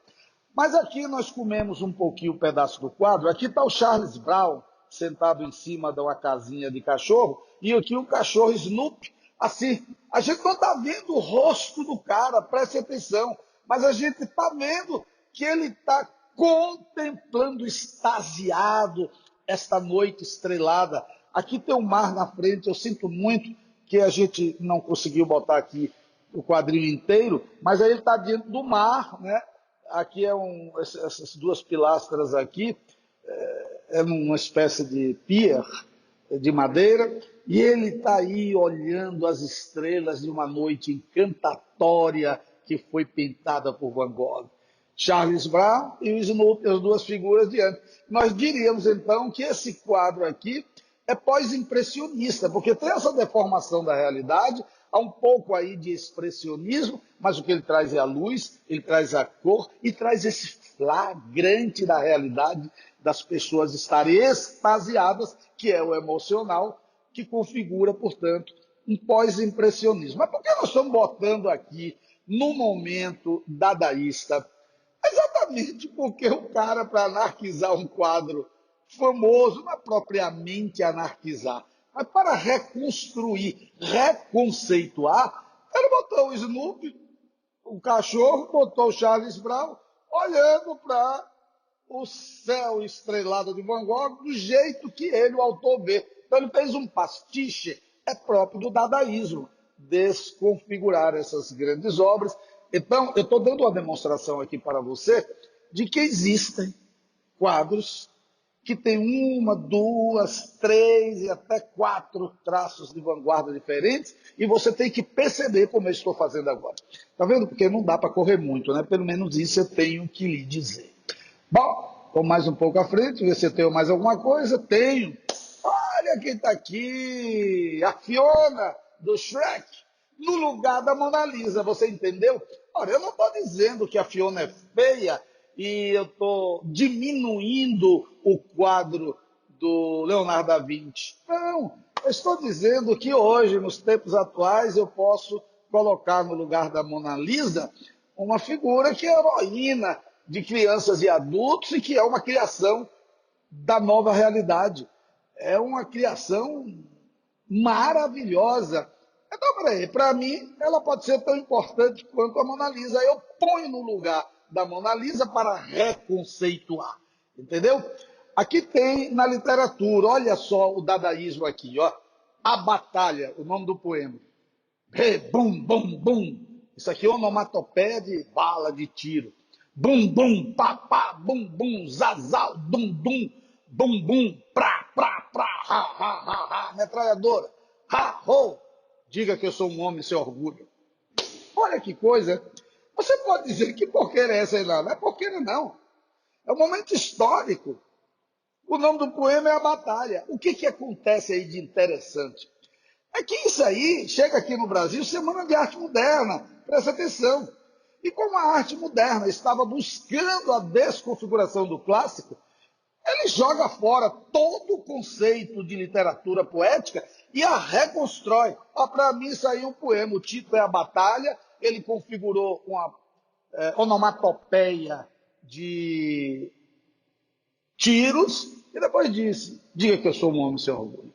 Speaker 1: Mas aqui nós comemos um pouquinho o pedaço do quadro. Aqui está o Charles Brown sentado em cima de uma casinha de cachorro e aqui o cachorro Snoopy. Assim, a gente não está vendo o rosto do cara, preste atenção, mas a gente está vendo que ele está contemplando extasiado esta noite estrelada. Aqui tem um mar na frente, eu sinto muito que a gente não conseguiu botar aqui o quadrinho inteiro, mas aí ele está dentro do mar, né? Aqui essas duas pilastras aqui, é uma espécie de pier de madeira, e ele está aí olhando as estrelas de uma noite encantatória que foi pintada por Van Gogh. Charles Brown e o Snoopy, as duas figuras diante. Nós diríamos então que esse quadro aqui é pós-impressionista, porque tem essa deformação da realidade, há um pouco aí de expressionismo, mas o que ele traz é a luz, ele traz a cor e traz esse flagrante da realidade das pessoas estarem extasiadas, que é o emocional, que configura, portanto, um pós-impressionismo. Mas por que nós estamos botando aqui, no momento dadaísta? Exatamente porque o cara, para anarquizar um quadro famoso, não é propriamente anarquizar, mas para reconstruir, reconceituar, ele botou o Snoopy, o cachorro, botou o Charles Brown, olhando para o céu estrelado de Van Gogh do jeito que ele, o autor, vê. Então ele fez um pastiche, é próprio do dadaísmo, desconfigurar essas grandes obras. Então, eu estou dando uma demonstração aqui para você de que existem quadros que têm uma, duas, três e até quatro traços de vanguarda diferentes, e você tem que perceber como eu estou fazendo agora. Está vendo? Porque não dá para correr muito, né? Pelo menos isso eu tenho que lhe dizer. Bom, vamos mais um pouco à frente, ver se eu tenho mais alguma coisa. Tenho. Olha quem está aqui, a Fiona do Shrek, no lugar da Mona Lisa, você entendeu? Olha, eu não estou dizendo que a Fiona é feia e eu estou diminuindo o quadro do Leonardo da Vinci. Não, eu estou dizendo que hoje, nos tempos atuais, eu posso colocar no lugar da Mona Lisa uma figura que é heroína de crianças e adultos e que é uma criação da nova realidade. É uma criação maravilhosa. Então, peraí, para mim, ela pode ser tão importante quanto a Mona Lisa. Eu ponho no lugar da Mona Lisa para reconceituar. Entendeu? Aqui tem na literatura, olha só o dadaísmo aqui, ó. A Batalha, o nome do poema. Hey, bum, bum, bum. Isso aqui é onomatopeia de bala, de tiro. Bum, bum, pá, pá, bum, bum, zazal, dum, dum, bum, bum, pra, ha, ha, ha, ha, metralhadora, ha, ho. Diga que eu sou um homem sem orgulho. Olha que coisa. Você pode dizer que porqueira é essa aí lá? Não é porqueira, não. É um momento histórico. O nome do poema é A Batalha. O que acontece aí de interessante? É que isso aí chega aqui no Brasil, Semana de Arte Moderna, presta atenção. E como a arte moderna estava buscando a desconfiguração do clássico, ele joga fora todo o conceito de literatura poética e a reconstrói. Para mim, isso aí é um poema. O título é A Batalha. Ele configurou uma onomatopeia de tiros e depois disse: diga que eu sou um homem sem orgulho.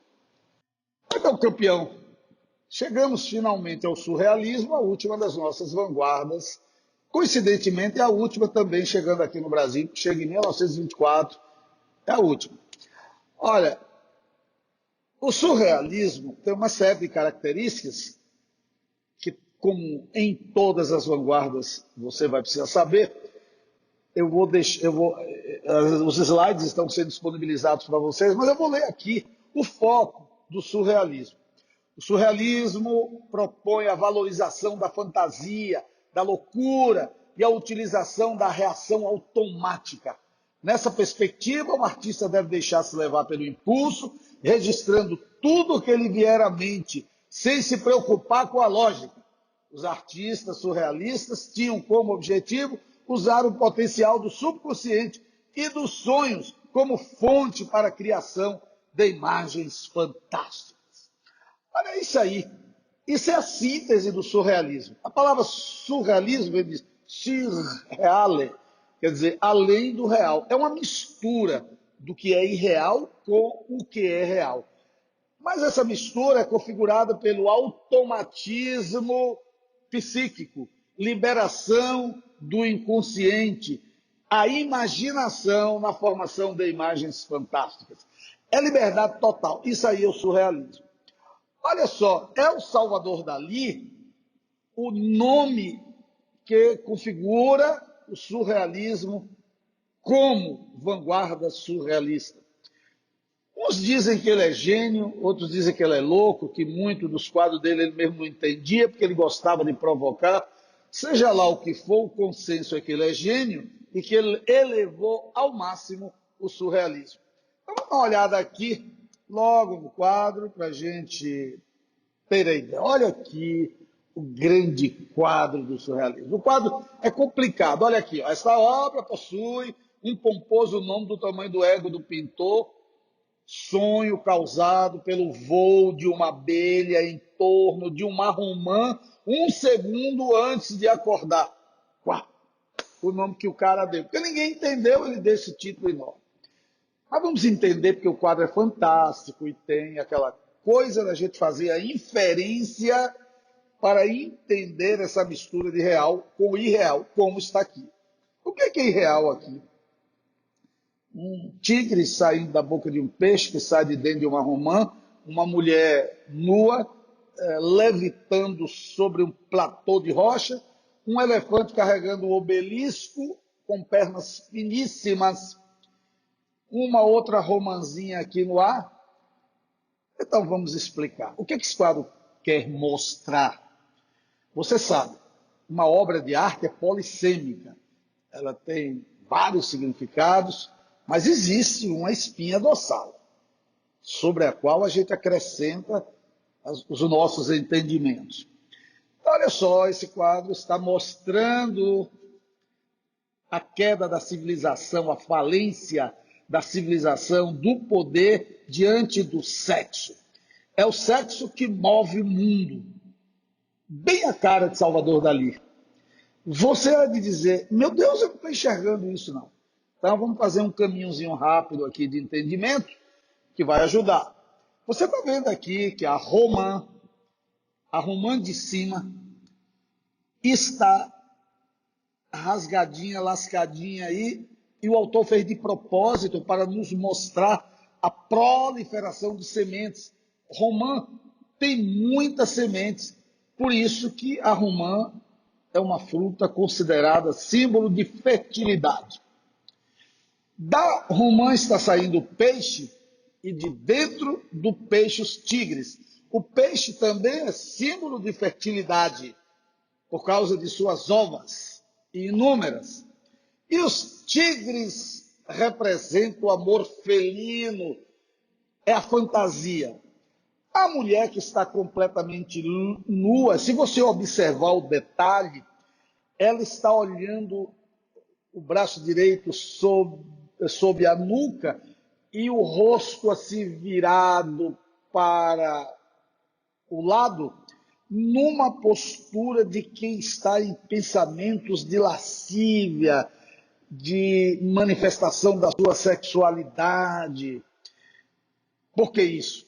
Speaker 1: Então, campeão, chegamos finalmente ao surrealismo, a última das nossas vanguardas. Coincidentemente, é a última também chegando aqui no Brasil, chega em 1924, é a última. Olha, o surrealismo tem uma série de características que, como em todas as vanguardas, você vai precisar saber. Os slides estão sendo disponibilizados para vocês, mas eu vou ler aqui o foco do surrealismo. O surrealismo propõe a valorização da fantasia, da loucura e a utilização da reação automática. Nessa perspectiva, o artista deve deixar-se levar pelo impulso, registrando tudo o que lhe vier à mente, sem se preocupar com a lógica. Os artistas surrealistas tinham como objetivo usar o potencial do subconsciente e dos sonhos como fonte para a criação de imagens fantásticas. Olha isso aí. Isso é a síntese do surrealismo. A palavra surrealismo vem de surreale, quer dizer, além do real. É uma mistura do que é irreal com o que é real. Mas essa mistura é configurada pelo automatismo psíquico, liberação do inconsciente, a imaginação na formação de imagens fantásticas. É liberdade total. Isso aí é o surrealismo. Olha só, é o Salvador Dalí o nome que configura o surrealismo como vanguarda surrealista. Uns dizem que ele é gênio, outros dizem que ele é louco, que muito dos quadros dele ele mesmo não entendia, porque ele gostava de provocar. Seja lá o que for, o consenso é que ele é gênio e que ele elevou ao máximo o surrealismo. Então, vamos dar uma olhada aqui, logo no quadro, para a gente ter a ideia. Olha aqui o grande quadro do surrealismo. O quadro é complicado. Olha aqui, ó. Esta obra possui um pomposo nome do tamanho do ego do pintor, sonho causado pelo voo de uma abelha em torno de uma romã um segundo antes de acordar. Uau, o nome que o cara deu. Porque ninguém entendeu, ele deu esse título enorme. Mas vamos entender porque o quadro é fantástico e tem aquela coisa da gente fazer a inferência para entender essa mistura de real com irreal, como está aqui. O que é irreal aqui? Um tigre saindo da boca de um peixe que sai de dentro de uma romã, uma mulher nua, levitando sobre um platô de rocha, um elefante carregando um obelisco com pernas finíssimas, uma outra romãzinha aqui no ar. Então vamos explicar. O que esse quadro quer mostrar? Você sabe, uma obra de arte é polissêmica. Ela tem vários significados, mas existe uma espinha dorsal, sobre a qual a gente acrescenta os nossos entendimentos. Então, olha só, esse quadro está mostrando a queda da civilização, a falência da civilização, do poder diante do sexo. É o sexo que move o mundo. Bem a cara de Salvador Dalí. Você há de dizer, meu Deus, eu não estou enxergando isso não. Então vamos fazer um caminhozinho rápido aqui de entendimento que vai ajudar. Você está vendo aqui que a romã de cima, está rasgadinha, lascadinha aí, e o autor fez de propósito para nos mostrar a proliferação de sementes. Romã tem muitas sementes, por isso que a romã é uma fruta considerada símbolo de fertilidade. Da romã está saindo o peixe e de dentro do peixe os tigres. O peixe também é símbolo de fertilidade. por causa de suas ovas inúmeras. E os tigres representam o amor felino, é a fantasia. A mulher que está completamente nua, se você observar o detalhe, ela está olhando o braço direito sob a nuca e o rosto assim virado para o lado, numa postura de quem está em pensamentos de lascívia, de manifestação da sua sexualidade. Por que isso?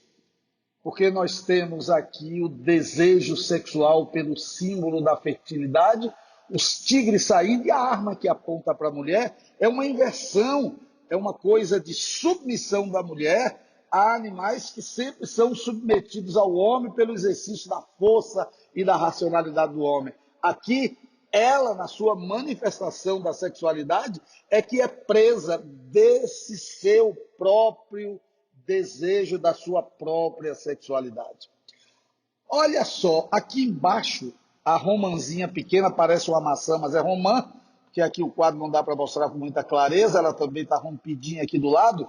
Speaker 1: Porque nós temos aqui o desejo sexual pelo símbolo da fertilidade, os tigres saindo, e a arma que aponta para a mulher é uma inversão, é uma coisa de submissão da mulher a animais que sempre são submetidos ao homem pelo exercício da força e da racionalidade do homem. Aqui, ela, na sua manifestação da sexualidade, é que é presa desse seu próprio desejo, da sua própria sexualidade. Olha só, aqui embaixo, a romãzinha pequena parece uma maçã, mas é romã, que aqui o quadro não dá para mostrar com muita clareza, ela também está rompidinha aqui do lado.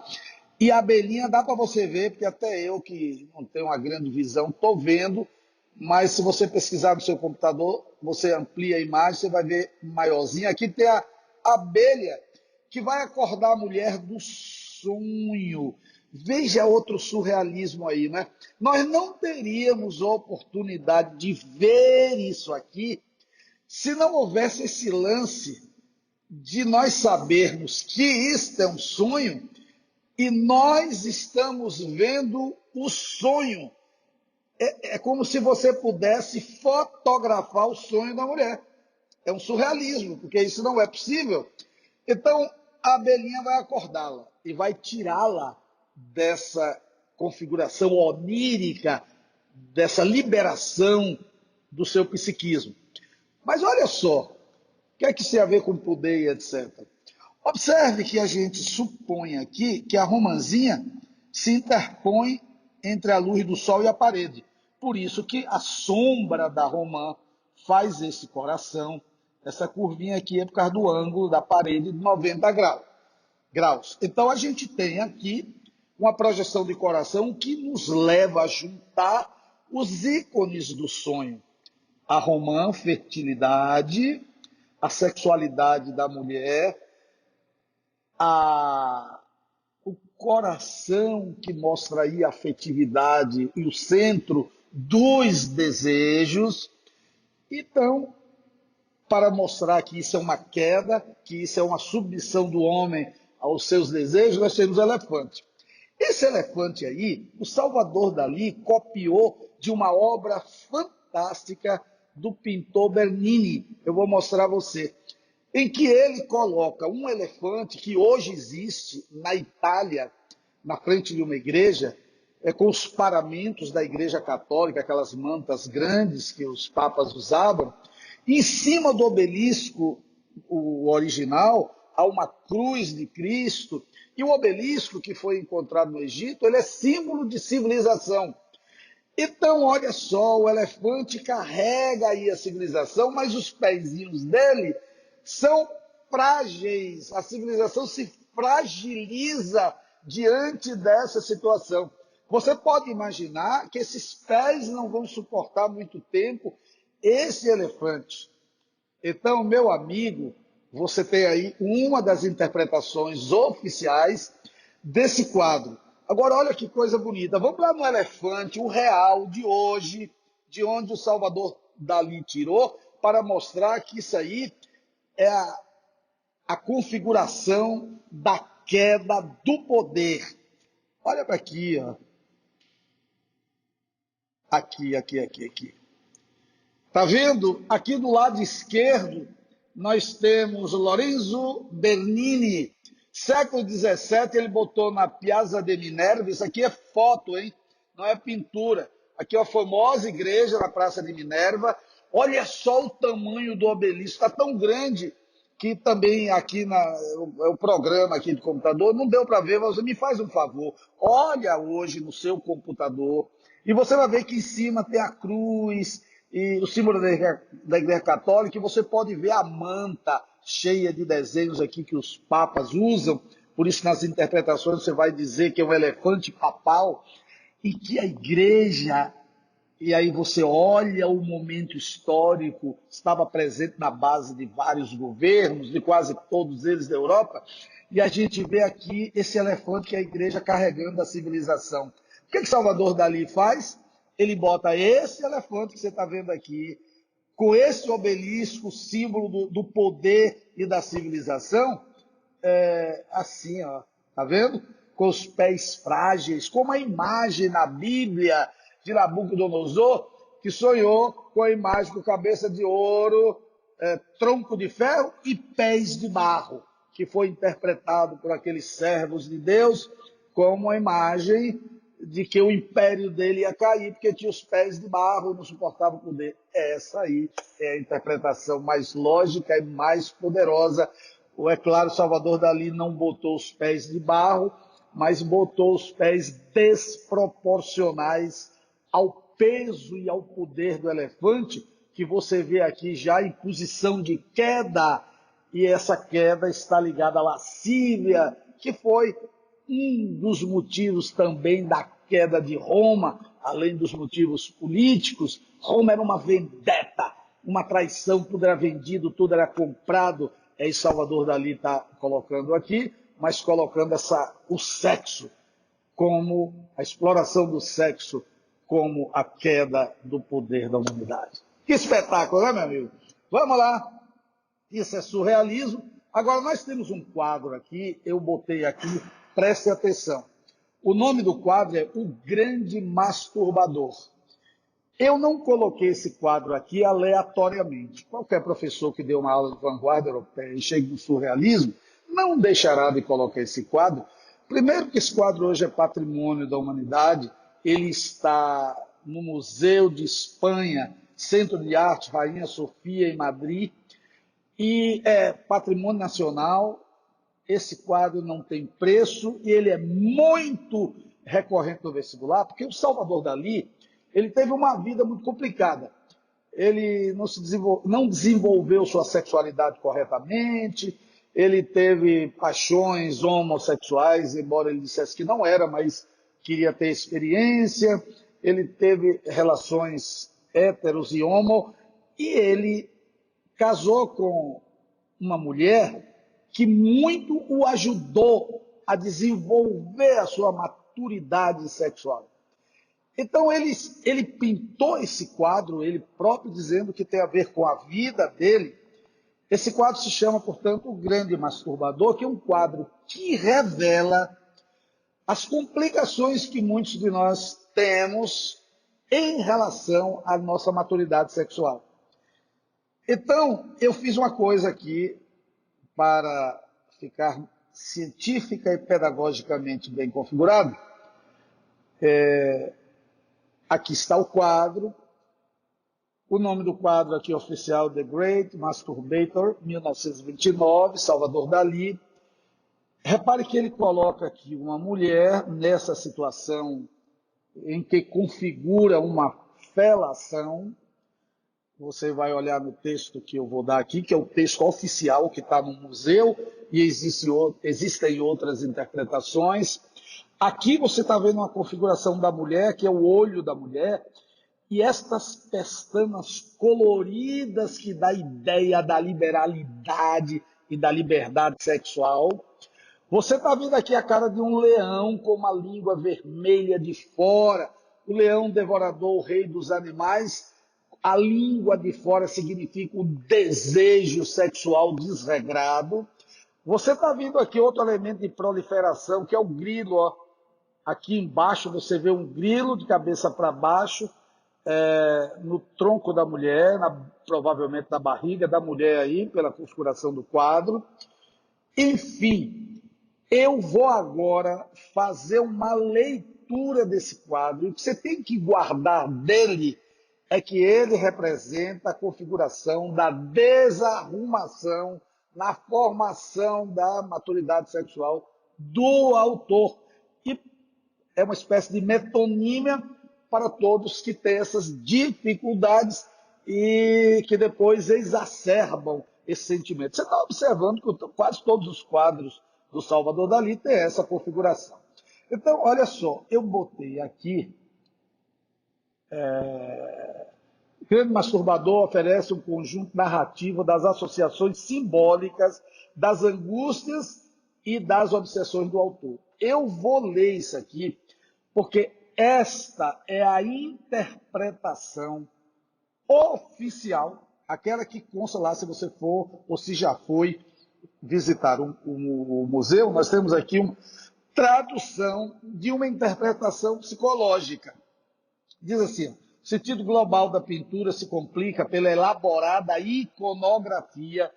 Speaker 1: E a abelhinha dá para você ver, porque até eu que não tenho uma grande visão, estou vendo, mas se você pesquisar no seu computador, você amplia a imagem, você vai ver maiorzinha. Aqui tem a abelha que vai acordar a mulher do sonho. Veja outro surrealismo aí, né? Nós não teríamos oportunidade de ver isso aqui se não houvesse esse lance de nós sabermos que isto é um sonho e nós estamos vendo o sonho. É como se você pudesse fotografar o sonho da mulher. É um surrealismo, porque isso não é possível. Então, a abelhinha vai acordá-la e vai tirá-la dessa configuração onírica, dessa liberação do seu psiquismo. Mas olha só, o que é que isso tem a ver com poder e etc. Observe que a gente supõe aqui que a romãzinha se interpõe entre a luz do sol e a parede. Por isso que a sombra da romã faz esse coração. Essa curvinha aqui é por causa do ângulo da parede de 90 graus. Então a gente tem aqui uma projeção de coração que nos leva a juntar os ícones do sonho. A romã, fertilidade, a sexualidade da mulher, o coração que mostra aí a afetividade e o centro dos desejos. Então, para mostrar que isso é uma queda, que isso é uma submissão do homem aos seus desejos, nós temos o elefante. Esse elefante aí, o Salvador Dalí copiou de uma obra fantástica do pintor Bernini. Eu vou mostrar a você. Em que ele coloca um elefante que hoje existe na Itália, na frente de uma igreja, com os paramentos da igreja católica, aquelas mantas grandes que os papas usavam. Em cima do obelisco, o original, há uma cruz de Cristo. E o obelisco que foi encontrado no Egito, ele é símbolo de civilização. Então, olha só, o elefante carrega aí a civilização, mas os pezinhos dele são frágeis. A civilização se fragiliza diante dessa situação. Você pode imaginar que esses pés não vão suportar muito tempo esse elefante. Então, meu amigo, você tem aí uma das interpretações oficiais desse quadro. Agora, olha que coisa bonita. Vamos lá no elefante, o real de hoje, de onde o Salvador Dalí tirou, para mostrar que isso aí é a configuração da queda do poder. Olha para aqui, ó. Aqui. Tá vendo? Aqui do lado esquerdo, nós temos Lorenzo Bernini. Século XVII, ele botou na Piazza de Minerva. Isso aqui é foto, hein? Não é pintura. Aqui é a famosa igreja na Praça de Minerva. Olha só o tamanho do obelisco. Está tão grande que também aqui o programa aqui do computador não deu para ver, mas você me faz um favor. Olha hoje no seu computador e você vai ver que em cima tem a cruz, e o símbolo da igreja católica, e você pode ver a manta cheia de desenhos aqui que os papas usam, por isso nas interpretações você vai dizer que é um elefante papal, e que a igreja, e aí você olha o momento histórico, estava presente na base de vários governos, de quase todos eles da Europa, e a gente vê aqui esse elefante que é a igreja carregando a civilização. O que Salvador Dalí faz? Ele bota esse elefante que você está vendo aqui, com esse obelisco, símbolo do poder e da civilização, assim, ó, tá vendo? Com os pés frágeis, como a imagem na Bíblia de Nabucodonosor, que sonhou com a imagem com cabeça de ouro, tronco de ferro e pés de barro, que foi interpretado por aqueles servos de Deus como a imagem de que o império dele ia cair, porque tinha os pés de barro e não suportava o poder. Essa aí é a interpretação mais lógica e mais poderosa. É claro, Salvador Dalí não botou os pés de barro, mas botou os pés desproporcionais ao peso e ao poder do elefante, que você vê aqui já em posição de queda, e essa queda está ligada à lascívia, que foi um dos motivos também da queda de Roma, além dos motivos políticos. Roma era uma vendetta, uma traição, tudo era vendido, tudo era comprado. É isso Salvador Dalí está colocando aqui, mas colocando o sexo como a exploração do sexo, como a queda do poder da humanidade. Que espetáculo, né, meu amigo? Vamos lá. Isso é surrealismo. Agora, nós temos um quadro aqui, eu botei aqui, preste atenção. O nome do quadro é O Grande Masturbador. Eu não coloquei esse quadro aqui aleatoriamente. Qualquer professor que deu uma aula de vanguarda europeia e chegue no surrealismo não deixará de colocar esse quadro. Primeiro que esse quadro hoje é patrimônio da humanidade, ele está no Museu de Espanha, Centro de Arte Rainha Sofia, em Madrid, e é patrimônio nacional. Esse quadro não tem preço e ele é muito recorrente no vestibular, porque o Salvador Dalí, ele teve uma vida muito complicada. Ele não desenvolveu sua sexualidade corretamente, ele teve paixões homossexuais, embora ele dissesse que não era, mas queria ter experiência. Ele teve relações héteros e homo, e ele casou com uma mulher que muito o ajudou a desenvolver a sua maturidade sexual. Então ele pintou esse quadro, ele próprio dizendo que tem a ver com a vida dele. Esse quadro se chama, portanto, O Grande Masturbador, que é um quadro que revela as complicações que muitos de nós temos em relação à nossa maturidade sexual. Então, eu fiz uma coisa aqui para ficar científica e pedagogicamente bem configurado. Aqui está o quadro. O nome do quadro aqui oficial, The Great Masturbator, 1929, Salvador Dalí. Repare que ele coloca aqui uma mulher nessa situação em que configura uma felação. Você vai olhar no texto que eu vou dar aqui, que é o texto oficial que está no museu, e existem outras interpretações. Aqui você está vendo uma configuração da mulher, que é o olho da mulher, e estas pestanas coloridas que dá ideia da liberalidade e da liberdade sexual. Você está vendo aqui a cara de um leão com uma língua vermelha de fora, o leão devorador, o rei dos animais. A língua de fora significa o desejo sexual desregrado. Você está vendo aqui outro elemento de proliferação, que é o grilo. Ó. Aqui embaixo você vê um grilo de cabeça para baixo, no tronco da mulher, provavelmente na barriga da mulher aí, pela configuração do quadro. Enfim, eu vou agora fazer uma leitura desse quadro. E o que você tem que guardar dele é que ele representa a configuração da desarrumação na formação da maturidade sexual do autor. E é uma espécie de metonímia para todos que têm essas dificuldades e que depois exacerbam esse sentimento. Você está observando que quase todos os quadros do Salvador Dalí têm essa configuração. Então, olha só, eu botei aqui, o Grande Masturbador oferece um conjunto narrativo das associações simbólicas, das angústias e das obsessões do autor. Eu vou ler isso aqui, porque esta é a interpretação oficial, aquela que consta lá se você for ou se já foi visitar o museu. Nós temos aqui uma tradução de uma interpretação psicológica. Diz assim: o sentido global da pintura se complica pela elaborada iconografia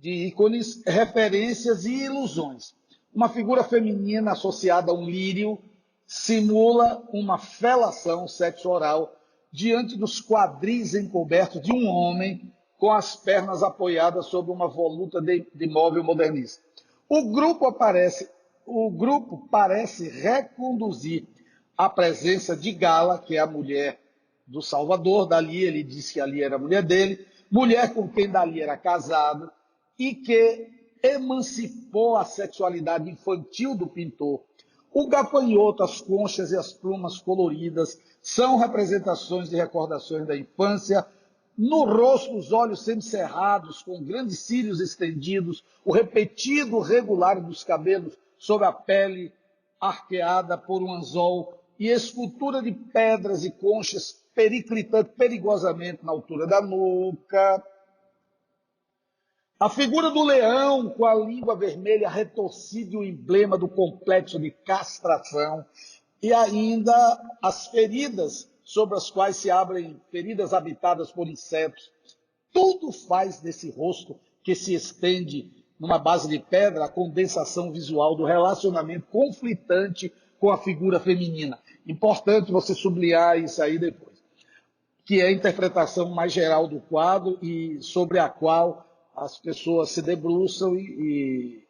Speaker 1: de ícones, referências e ilusões. Uma figura feminina associada a um lírio simula uma felação sexo oral diante dos quadris encobertos de um homem com as pernas apoiadas sobre uma voluta de móvel modernista. O grupo parece reconduzir a presença de Gala, que é a mulher do Salvador Dalí. Ele disse que ali era a mulher dele, mulher com quem Dalí era casado, e que emancipou a sexualidade infantil do pintor. O gafanhoto, as conchas e as plumas coloridas são representações de recordações da infância. No rosto, os olhos semicerrados, com grandes cílios estendidos, o repetido regular dos cabelos sobre a pele arqueada por um anzol e escultura de pedras e conchas periclitando perigosamente na altura da nuca. A figura do leão com a língua vermelha retorcida e o emblema do complexo de castração, e ainda as feridas sobre as quais se abrem feridas habitadas por insetos. Tudo faz desse rosto que se estende numa base de pedra a condensação visual do relacionamento conflitante com a figura feminina. Importante você sublinhar isso aí depois, que é a interpretação mais geral do quadro e sobre a qual as pessoas se debruçam e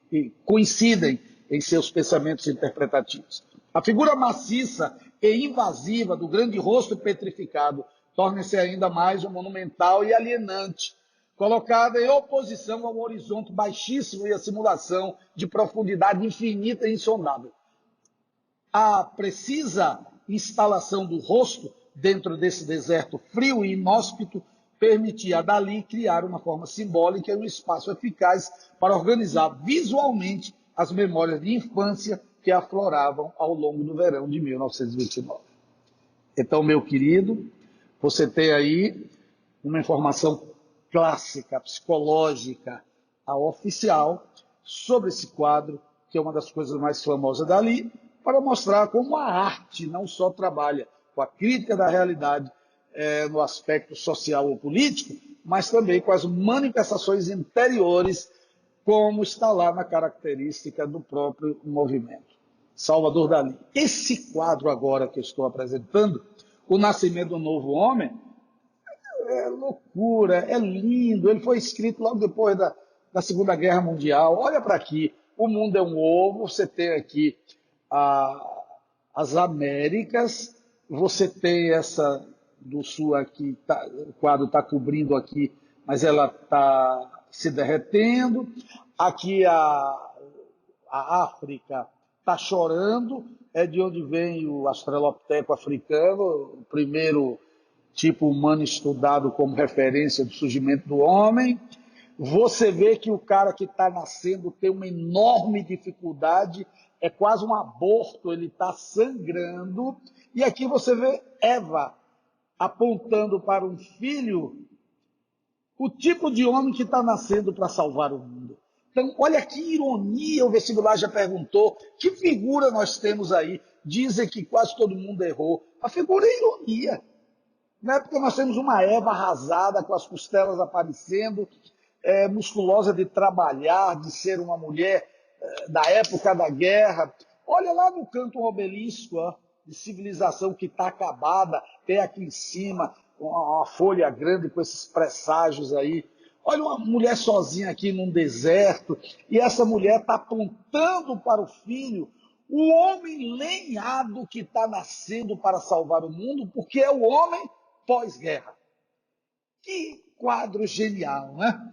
Speaker 1: coincidem em seus pensamentos interpretativos. A figura maciça e invasiva do grande rosto petrificado torna-se ainda mais monumental e alienante, colocada em oposição ao horizonte baixíssimo e a simulação de profundidade infinita e insondável. A precisa instalação do rosto dentro desse deserto frio e inóspito permitia a Dalí criar uma forma simbólica e um espaço eficaz para organizar visualmente as memórias de infância que afloravam ao longo do verão de 1929. Então, meu querido, você tem aí uma informação clássica, psicológica, a oficial, sobre esse quadro, que é uma das coisas mais famosas dali, para mostrar como a arte não só trabalha com a crítica da realidade no aspecto social ou político, mas também com as manifestações interiores, como está lá na característica do próprio movimento. Salvador Dalí. Esse quadro agora que eu estou apresentando, O Nascimento do Novo Homem, é loucura, é lindo. Ele foi escrito logo depois da Segunda Guerra Mundial. Olha para aqui, o mundo é um ovo, você tem aqui as Américas, você tem essa do sul aqui, o quadro está cobrindo aqui, mas ela está se derretendo. Aqui a África está chorando, é de onde vem o Australopiteco africano, o primeiro tipo humano estudado como referência do surgimento do homem. Você vê que o cara que está nascendo tem uma enorme dificuldade, é quase um aborto, ele está sangrando. E aqui você vê Eva apontando para um filho, o tipo de homem que está nascendo para salvar o mundo. Então, olha que ironia, o vestibular já perguntou, que figura nós temos aí? Dizem que quase todo mundo errou. A figura é ironia. Não é porque nós temos uma Eva arrasada, com as costelas aparecendo, musculosa de trabalhar, de ser uma mulher da época da guerra. Olha lá no canto um obelisco de civilização que está acabada, tem aqui em cima uma folha grande com esses presságios aí. Olha uma mulher sozinha aqui num deserto, e essa mulher está apontando para o filho, o homem lenhado que está nascendo para salvar o mundo, porque é o homem pós-guerra. Que quadro genial, né?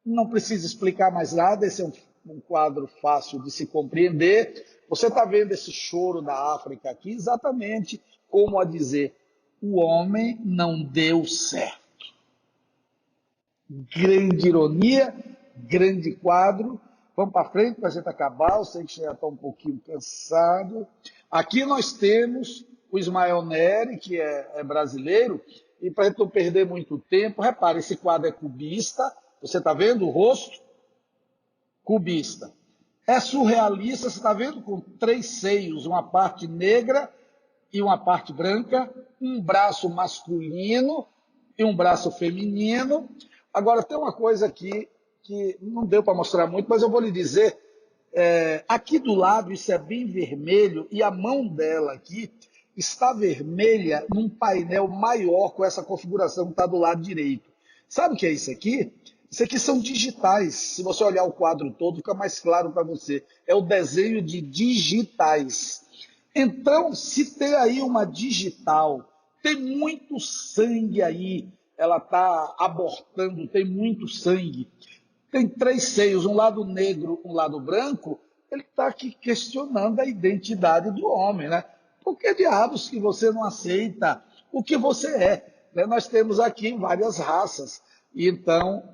Speaker 1: Não precisa explicar mais nada, esse é um quadro fácil de se compreender. Você está vendo esse choro da África aqui, exatamente como a dizer, o homem não deu certo. Grande ironia, grande quadro. Vamos para frente para a gente acabar, eu sei que já está um pouquinho cansado. Aqui nós temos o Ismael Neri, que é brasileiro, e para a gente não perder muito tempo, repare, esse quadro é cubista, você está vendo o rosto? Cubista. É surrealista, você está vendo? Com três seios, uma parte negra e uma parte branca, um braço masculino e um braço feminino. Agora, tem uma coisa aqui que não deu para mostrar muito, mas eu vou lhe dizer. Aqui do lado, isso é bem vermelho, e a mão dela aqui está vermelha num painel maior com essa configuração que está do lado direito. Sabe o que é isso aqui? Isso aqui são digitais. Se você olhar o quadro todo, fica mais claro para você. É o desenho de digitais. Então, se tem aí uma digital, tem muito sangue aí, ela está abortando, tem muito sangue. Tem três seios, um lado negro, um lado branco, ele está aqui questionando a identidade do homem, né? Por que diabos que você não aceita o que você é? Né? Nós temos aqui várias raças. E então,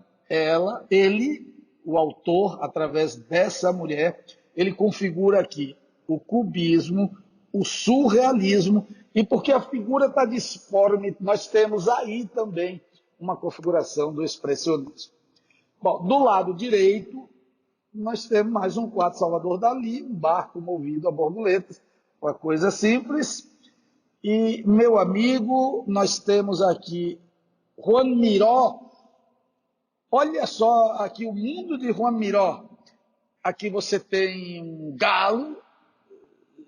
Speaker 1: ele, o autor, através dessa mulher, ele configura aqui o cubismo, o surrealismo, e porque a figura está disforme, nós temos aí também uma configuração do expressionismo. Bom, do lado direito, nós temos mais um quadro Salvador Dalí, um barco movido a borboletas, uma coisa simples. E, meu amigo, nós temos aqui Juan Miró. Olha só aqui o mundo de Juan Miró. Aqui você tem um galo,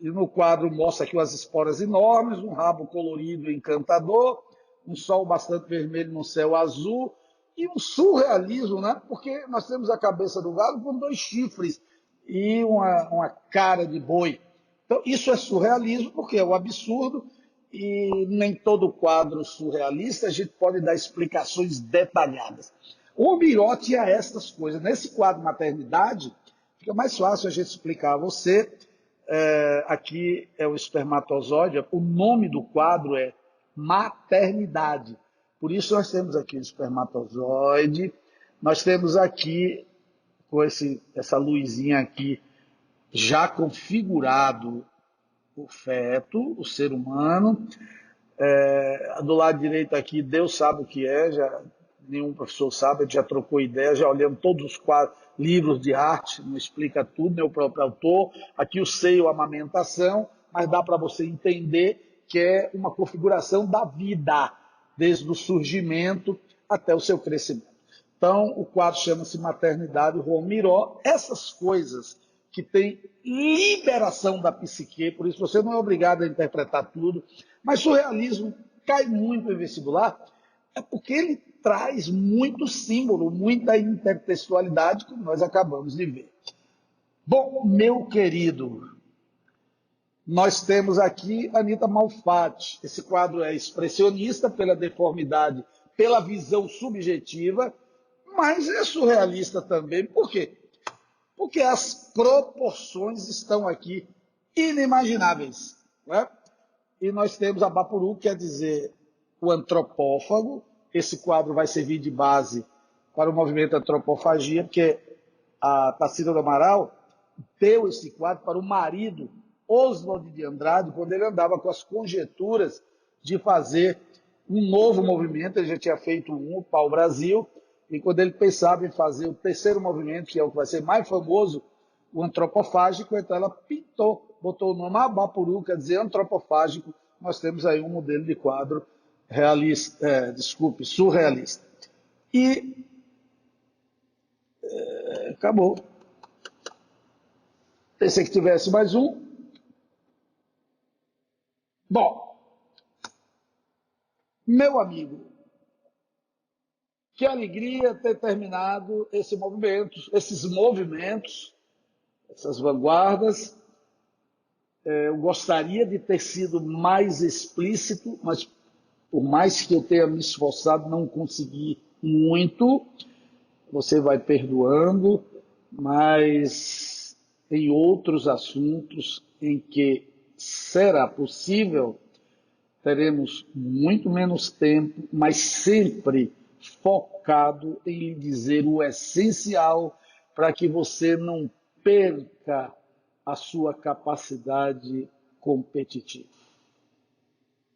Speaker 1: e no quadro mostra aqui umas esporas enormes, um rabo colorido e encantador, um sol bastante vermelho no céu azul, e um surrealismo, né? Porque nós temos a cabeça do galo com dois chifres e uma cara de boi. Então, isso é surrealismo, porque é o absurdo, e nem todo quadro surrealista a gente pode dar explicações detalhadas. O Miró tinha estas coisas. Nesse quadro Maternidade, fica mais fácil a gente explicar a você. Aqui é o espermatozoide, o nome do quadro é Maternidade. Por isso nós temos aqui o espermatozoide, nós temos aqui com essa luzinha aqui já configurado o feto, o ser humano. Do lado direito aqui, Deus sabe o que é, já nenhum professor sabe, a gente já trocou ideia, já olhamos todos os livros de arte, não explica tudo, nem o próprio autor. Aqui o seio, a amamentação, mas dá para você entender que é uma configuração da vida, desde o surgimento até o seu crescimento. Então, o quadro chama-se Maternidade, Juan Miró. Essas coisas que tem liberação da psique, por isso você não é obrigado a interpretar tudo, mas surrealismo cai muito em vestibular, é porque ele traz muito símbolo, muita intertextualidade, como nós acabamos de ver. Bom, meu querido, nós temos aqui Anita Malfatti. Esse quadro é expressionista pela deformidade, pela visão subjetiva, mas é surrealista também. Por quê? Porque as proporções estão aqui inimagináveis. Né? E nós temos a Bapuru, quer dizer, o antropófago. Esse quadro vai servir de base para o movimento Antropofagia, porque a Tarsila do Amaral deu esse quadro para o marido, Oswald de Andrade, quando ele andava com as conjecturas de fazer um novo movimento. Ele já tinha feito um, o Pau Brasil, e quando ele pensava em fazer o terceiro movimento, que é o que vai ser mais famoso, o antropofágico, então ela pintou, botou o nome Abapuru, quer dizer antropofágico. Nós temos aí um modelo de quadro realista, surrealista. E acabou. Pensei que tivesse mais um. Bom, meu amigo, que alegria ter terminado esses movimentos, essas vanguardas. Eu gostaria de ter sido mais explícito, mas Por mais que eu tenha me esforçado, não consegui muito, você vai perdoando, mas em outros assuntos em que será possível, teremos muito menos tempo, mas sempre focado em lhe dizer o essencial para que você não perca a sua capacidade competitiva.